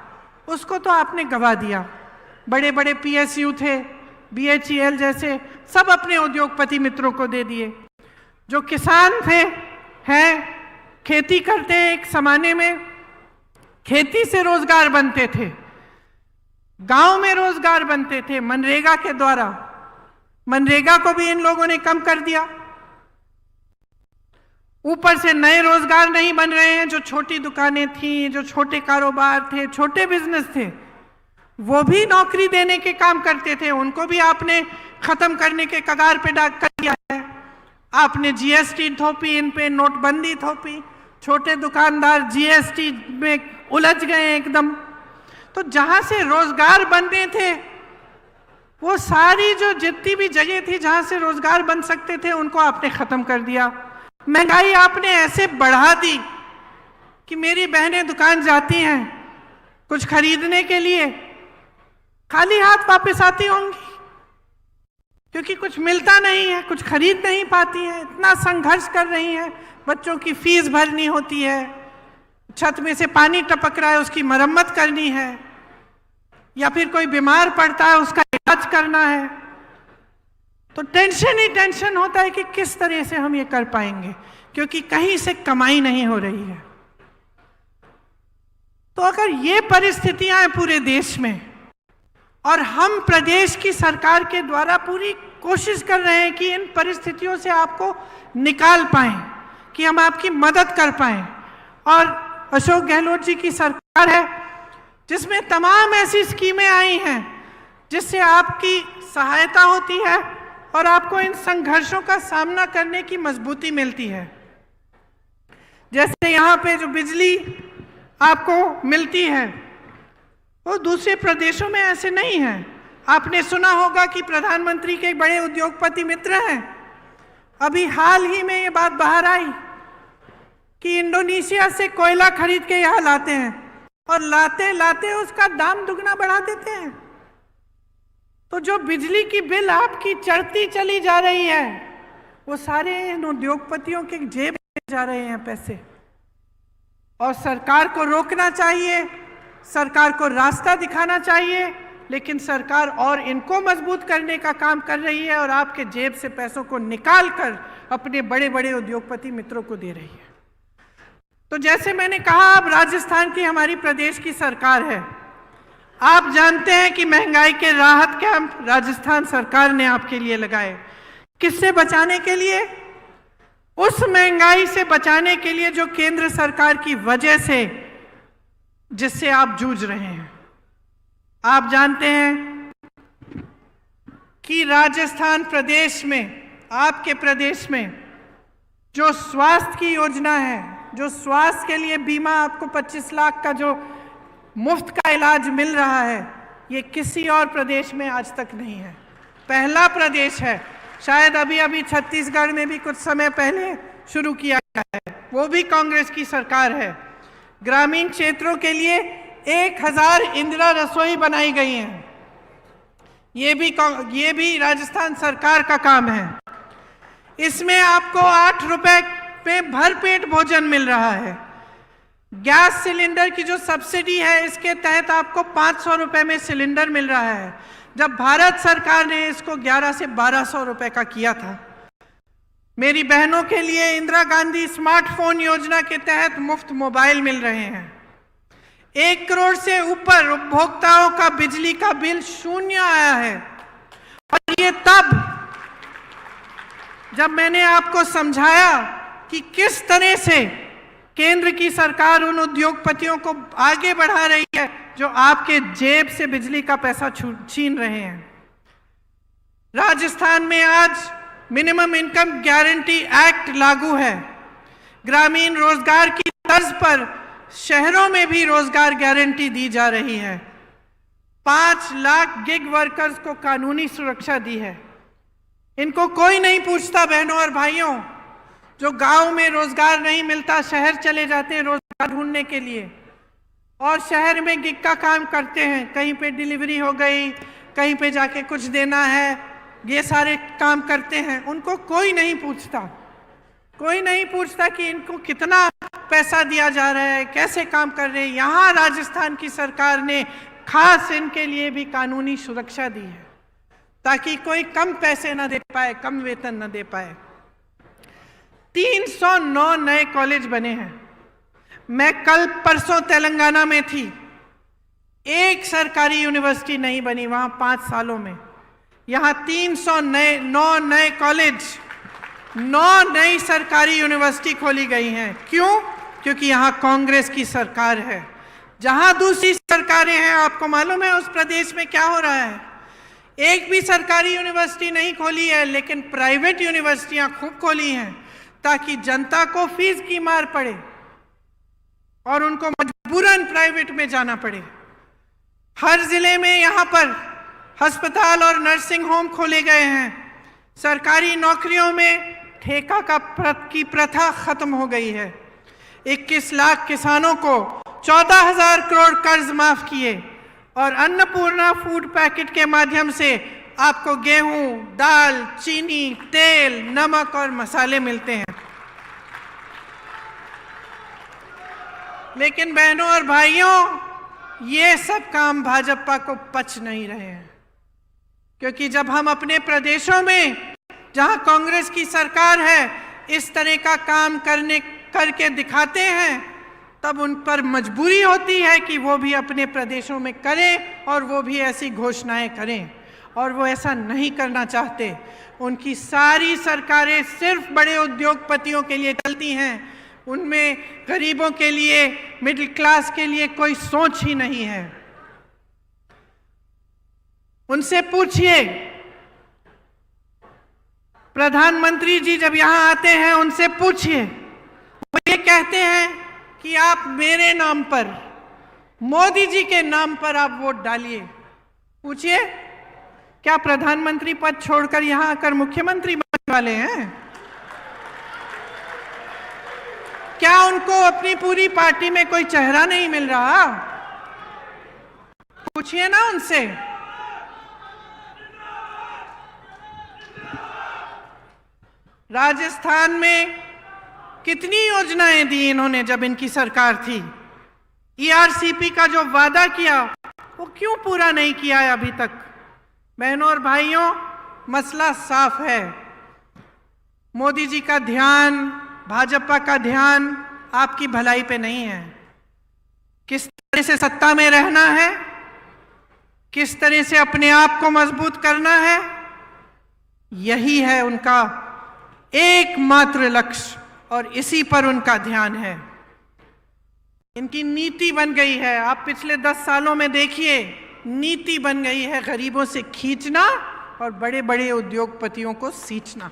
उसको तो आपने गवा दिया। बड़े बड़े PSU थे, BHEL जैसे, सब अपने उद्योगपति मित्रों को दे दिए। जो किसान थे, हैं, खेती करते, एक जमाने में खेती से रोजगार बनते थे, गांव में रोजगार बनते थे मनरेगा के द्वारा। मनरेगा को भी इन लोगों ने कम कर दिया। ऊपर से नए रोजगार नहीं बन रहे हैं। जो छोटी दुकानें थी, जो छोटे कारोबार थे, छोटे बिजनेस थे, वो भी नौकरी देने के काम करते थे, उनको भी आपने खत्म करने के कगार पे कर दिया है। आपने GST थोपी, इन पे नोटबंदी थोपी, छोटे दुकानदार GST में उलझ गए एकदम। तो जहां से रोजगार बनने थे, वो सारी जो जितनी भी जगह थी जहां से रोजगार बन सकते थे उनको आपने खत्म कर दिया। महंगाई आपने ऐसे बढ़ा दी कि मेरी बहनें दुकान जाती हैं कुछ खरीदने के लिए, खाली हाथ वापस आती होंगी क्योंकि कुछ मिलता नहीं है, कुछ खरीद नहीं पाती हैं, इतना संघर्ष कर रही हैं। बच्चों की फीस भरनी होती है, छत में से पानी टपक रहा है उसकी मरम्मत करनी है, या फिर कोई बीमार पड़ता है उसका इलाज करना है। तो टेंशन ही टेंशन होता है कि किस तरह से हम ये कर पाएंगे, क्योंकि कहीं से कमाई नहीं हो रही है। तो अगर ये परिस्थितियां हैं पूरे देश में और हम प्रदेश की सरकार के द्वारा पूरी कोशिश कर रहे हैं कि इन परिस्थितियों से आपको निकाल पाएं, कि हम आपकी मदद कर पाएं, और अशोक गहलोत जी की सरकार है जिसमें तमाम ऐसी स्कीमें आई हैं जिससे आपकी सहायता होती है और आपको इन संघर्षों का सामना करने की मजबूती मिलती है। जैसे यहाँ पे जो बिजली आपको मिलती है वो दूसरे प्रदेशों में ऐसे नहीं है। आपने सुना होगा कि प्रधानमंत्री के एक बड़े उद्योगपति मित्र हैं, अभी हाल ही में ये बात बाहर आई कि इंडोनेशिया से कोयला खरीद के यहाँ लाते हैं और लाते लाते उसका दाम दुगना बढ़ा देते हैं। तो जो बिजली की बिल आपकी चढ़ती चली जा रही है वो सारे इन उद्योगपतियों के जेब में जा रहे हैं पैसे। और सरकार को रोकना चाहिए, सरकार को रास्ता दिखाना चाहिए, लेकिन सरकार और इनको मजबूत करने का काम कर रही है और आपके जेब से पैसों को निकाल कर अपने बड़े बड़े उद्योगपति मित्रों को दे रही है। तो जैसे मैंने कहा, अब राजस्थान की हमारी प्रदेश की सरकार है, आप जानते हैं कि महंगाई के राहत कैंप राजस्थान सरकार ने आपके लिए लगाए। किससे बचाने के लिए? उस महंगाई से बचाने के लिए जो केंद्र सरकार की वजह से, जिससे आप जूझ रहे हैं। आप जानते हैं कि राजस्थान प्रदेश में, आपके प्रदेश में जो स्वास्थ्य की योजना है, जो स्वास्थ्य के लिए बीमा, आपको 25 लाख का जो मुफ्त का इलाज मिल रहा है, ये किसी और प्रदेश में आज तक नहीं है। पहला प्रदेश है। शायद अभी अभी छत्तीसगढ़ में भी कुछ समय पहले शुरू किया गया है, वो भी कांग्रेस की सरकार है। ग्रामीण क्षेत्रों के लिए 1000 इंदिरा रसोई बनाई गई हैं। ये भी राजस्थान सरकार का काम है। इसमें आपको 8 रुपए पे भरपेट भोजन मिल रहा है। गैस सिलेंडर की जो सब्सिडी है, इसके तहत आपको 500 रुपए में सिलेंडर मिल रहा है, जब भारत सरकार ने इसको 1100 से 1200 रुपए का किया था। मेरी बहनों के लिए इंदिरा गांधी स्मार्टफोन योजना के तहत मुफ्त मोबाइल मिल रहे हैं। 1 करोड़ से ऊपर उपभोक्ताओं का बिजली का बिल शून्य आया है। और ये तब जब मैंने आपको समझाया कि किस तरह से केंद्र की सरकार उन उद्योगपतियों को आगे बढ़ा रही है जो आपके जेब से बिजली का पैसा छीन रहे हैं। राजस्थान में आज मिनिमम इनकम गारंटी एक्ट लागू है। ग्रामीण रोजगार की तर्ज पर शहरों में भी रोजगार गारंटी दी जा रही है। 5 लाख गिग वर्कर्स को कानूनी सुरक्षा दी है। इनको कोई नहीं पूछता बहनों और भाइयों, जो गांव में रोजगार नहीं मिलता शहर चले जाते हैं रोजगार ढूंढने के लिए, और शहर में गिग का काम करते हैं। कहीं पे डिलीवरी हो गई, कहीं पे जाके कुछ देना है, ये सारे काम करते हैं। उनको कोई नहीं पूछता। कोई नहीं पूछता कि इनको कितना पैसा दिया जा रहा है, कैसे काम कर रहे हैं। यहाँ राजस्थान की सरकार ने खास इनके लिए भी कानूनी सुरक्षा दी है, ताकि कोई कम पैसे ना दे पाए, कम वेतन ना दे पाए। 309 नए कॉलेज बने हैं। मैं कल परसों तेलंगाना में थी। एक सरकारी यूनिवर्सिटी नहीं बनी वहां 5 सालों में। यहां 309 नए कॉलेज, 9 नई सरकारी यूनिवर्सिटी खोली गई हैं। क्यों? क्योंकि यहां कांग्रेस की सरकार है। जहां दूसरी सरकारें हैं, आपको मालूम है उस प्रदेश में क्या हो रहा है। एक भी सरकारी यूनिवर्सिटी नहीं खोली है, लेकिन प्राइवेट यूनिवर्सिटियां खूब खोली हैं, ताकि जनता को फीस की मार पड़े और उनको मजबूरन प्राइवेट में जाना पड़े। हर जिले में यहाँ पर अस्पताल और नर्सिंग होम खोले गए हैं। सरकारी नौकरियों में ठेका की प्रथा खत्म हो गई है। 21 लाख किसानों को 14,000 करोड़ कर्ज माफ किए, और अन्नपूर्णा फूड पैकेट के माध्यम से आपको गेहूं, दाल, चीनी, तेल, नमक और मसाले मिलते हैं। लेकिन बहनों और भाइयों, ये सब काम भाजपा को पच नहीं रहे हैं, क्योंकि जब हम अपने प्रदेशों में, जहां कांग्रेस की सरकार है, इस तरह का काम करके दिखाते हैं, तब उन पर मजबूरी होती है कि वो भी अपने प्रदेशों में करें, और वो भी ऐसी घोषणाएं करें, और वो ऐसा नहीं करना चाहते। उनकी सारी सरकारें सिर्फ बड़े उद्योगपतियों के लिए चलती हैं। उनमें गरीबों के लिए, मिडिल क्लास के लिए कोई सोच ही नहीं है। उनसे पूछिए, प्रधानमंत्री जी जब यहां आते हैं, उनसे पूछिए, वो ये कहते हैं कि आप मेरे नाम पर, मोदी जी के नाम पर आप वोट डालिए। पूछिए, क्या प्रधानमंत्री पद छोड़कर यहां आकर मुख्यमंत्री बनने वाले हैं? क्या उनको अपनी पूरी पार्टी में कोई चेहरा नहीं मिल रहा? पूछिए ना उनसे। राजस्थान में कितनी योजनाएं दी इन्होंने जब इनकी सरकार थी। ईआरसीपी का जो वादा किया, वो क्यों पूरा नहीं किया है अभी तक? बहनों और भाइयों, मसला साफ है। मोदी जी का ध्यान, भाजपा का ध्यान आपकी भलाई पे नहीं है। किस तरह से सत्ता में रहना है, किस तरह से अपने आप को मजबूत करना है, यही है उनका एकमात्र लक्ष्य और इसी पर उनका ध्यान है। इनकी नीति बन गई है, आप पिछले 10 सालों में देखिए, नीति बन गई है गरीबों से खींचना और बड़े बड़े उद्योगपतियों को सींचना।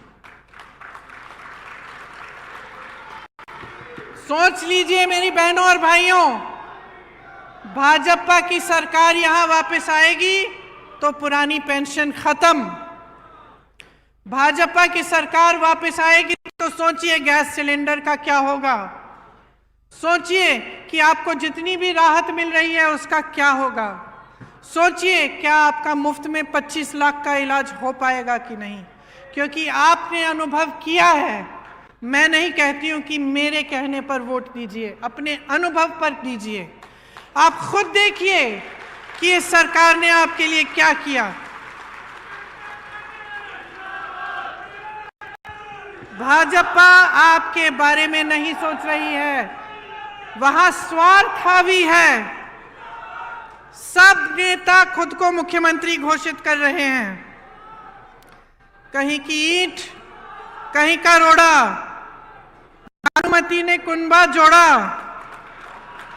सोच लीजिए मेरी बहनों और भाइयों, भाजपा की सरकार यहां वापस आएगी तो पुरानी पेंशन खत्म। भाजपा की सरकार वापस आएगी तो सोचिए गैस सिलेंडर का क्या होगा, सोचिए कि आपको जितनी भी राहत मिल रही है उसका क्या होगा, सोचिए क्या आपका मुफ्त में 25 लाख का इलाज हो पाएगा कि नहीं, क्योंकि आपने अनुभव किया है। मैं नहीं कहती हूं कि मेरे कहने पर वोट दीजिए, अपने अनुभव पर दीजिए। आप खुद देखिए कि इस सरकार ने आपके लिए क्या किया। भाजपा आपके बारे में नहीं सोच रही है, वहां स्वार्थ हावी है। सब नेता खुद को मुख्यमंत्री घोषित कर रहे हैं, कहीं की ईंट कहीं का रोड़ा, भानुमति ने कुनबा जोड़ा,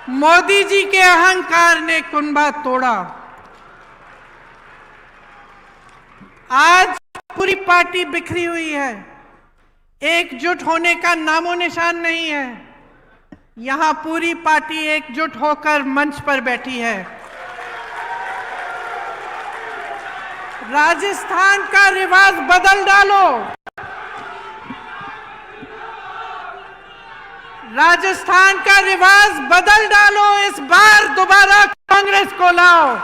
मोदी जी के अहंकार ने कुनबा तोड़ा। आज पूरी पार्टी बिखरी हुई है, एकजुट होने का नामो निशान नहीं है। यहां पूरी पार्टी एकजुट होकर मंच पर बैठी है। राजस्थान का रिवाज बदल डालो, राजस्थान का रिवाज बदल डालो, इस बार दोबारा कांग्रेस को लाओ।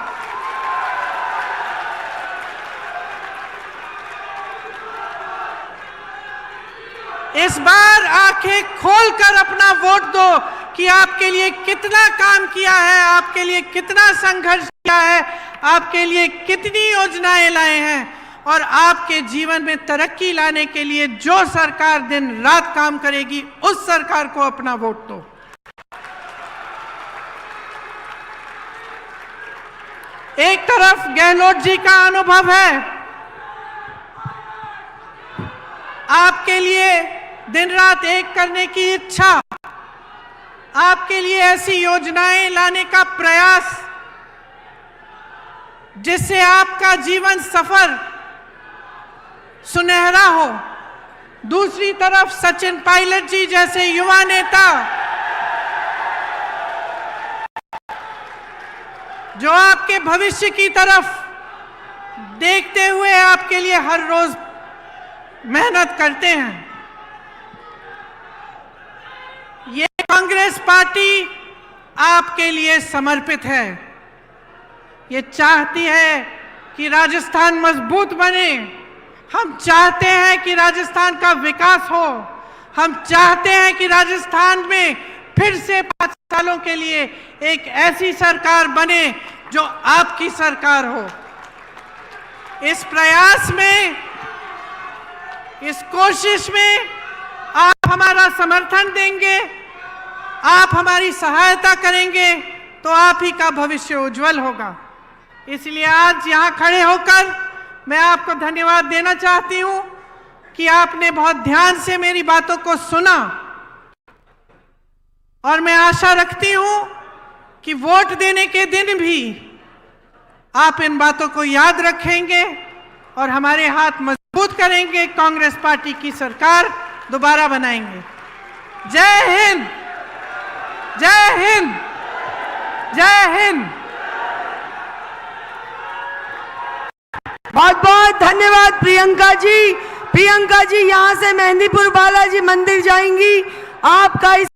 इस बार आंखें खोलकर अपना वोट दो कि आपके लिए कितना काम किया है, आपके लिए कितना संघर्ष किया है, आपके लिए कितनी योजनाएं लाए हैं और आपके जीवन में तरक्की लाने के लिए जो सरकार दिन रात काम करेगी उस सरकार को अपना वोट दो। एक तरफ गहलोत जी का अनुभव है, आपके लिए दिन रात एक करने की इच्छा, आपके लिए ऐसी योजनाएं लाने का प्रयास जिससे आपका जीवन सफर सुनहरा हो। दूसरी तरफ सचिन पायलट जी जैसे युवा नेता जो आपके भविष्य की तरफ देखते हुए आपके लिए हर रोज मेहनत करते हैं। ये कांग्रेस पार्टी आपके लिए समर्पित है। ये चाहती है कि राजस्थान मजबूत बने। हम चाहते हैं कि राजस्थान का विकास हो। हम चाहते हैं कि राजस्थान में फिर से 5 सालों के लिए एक ऐसी सरकार बने जो आपकी सरकार हो। इस प्रयास में, इस कोशिश में आप हमारा समर्थन देंगे, आप हमारी सहायता करेंगे तो आप ही का भविष्य उज्जवल होगा। इसलिए आज यहाँ खड़े होकर मैं आपको धन्यवाद देना चाहती हूँ कि आपने बहुत ध्यान से मेरी बातों को सुना और मैं आशा रखती हूँ कि वोट देने के दिन भी आप इन बातों को याद रखेंगे और हमारे हाथ मजबूत करेंगे, कांग्रेस पार्टी की सरकार दोबारा बनाएंगे। जय हिंद, जय हिंद, जय हिंद। बहुत बहुत धन्यवाद प्रियंका जी। प्रियंका जी यहाँ से मेहंदीपुर बालाजी मंदिर जाएंगी। आपका इस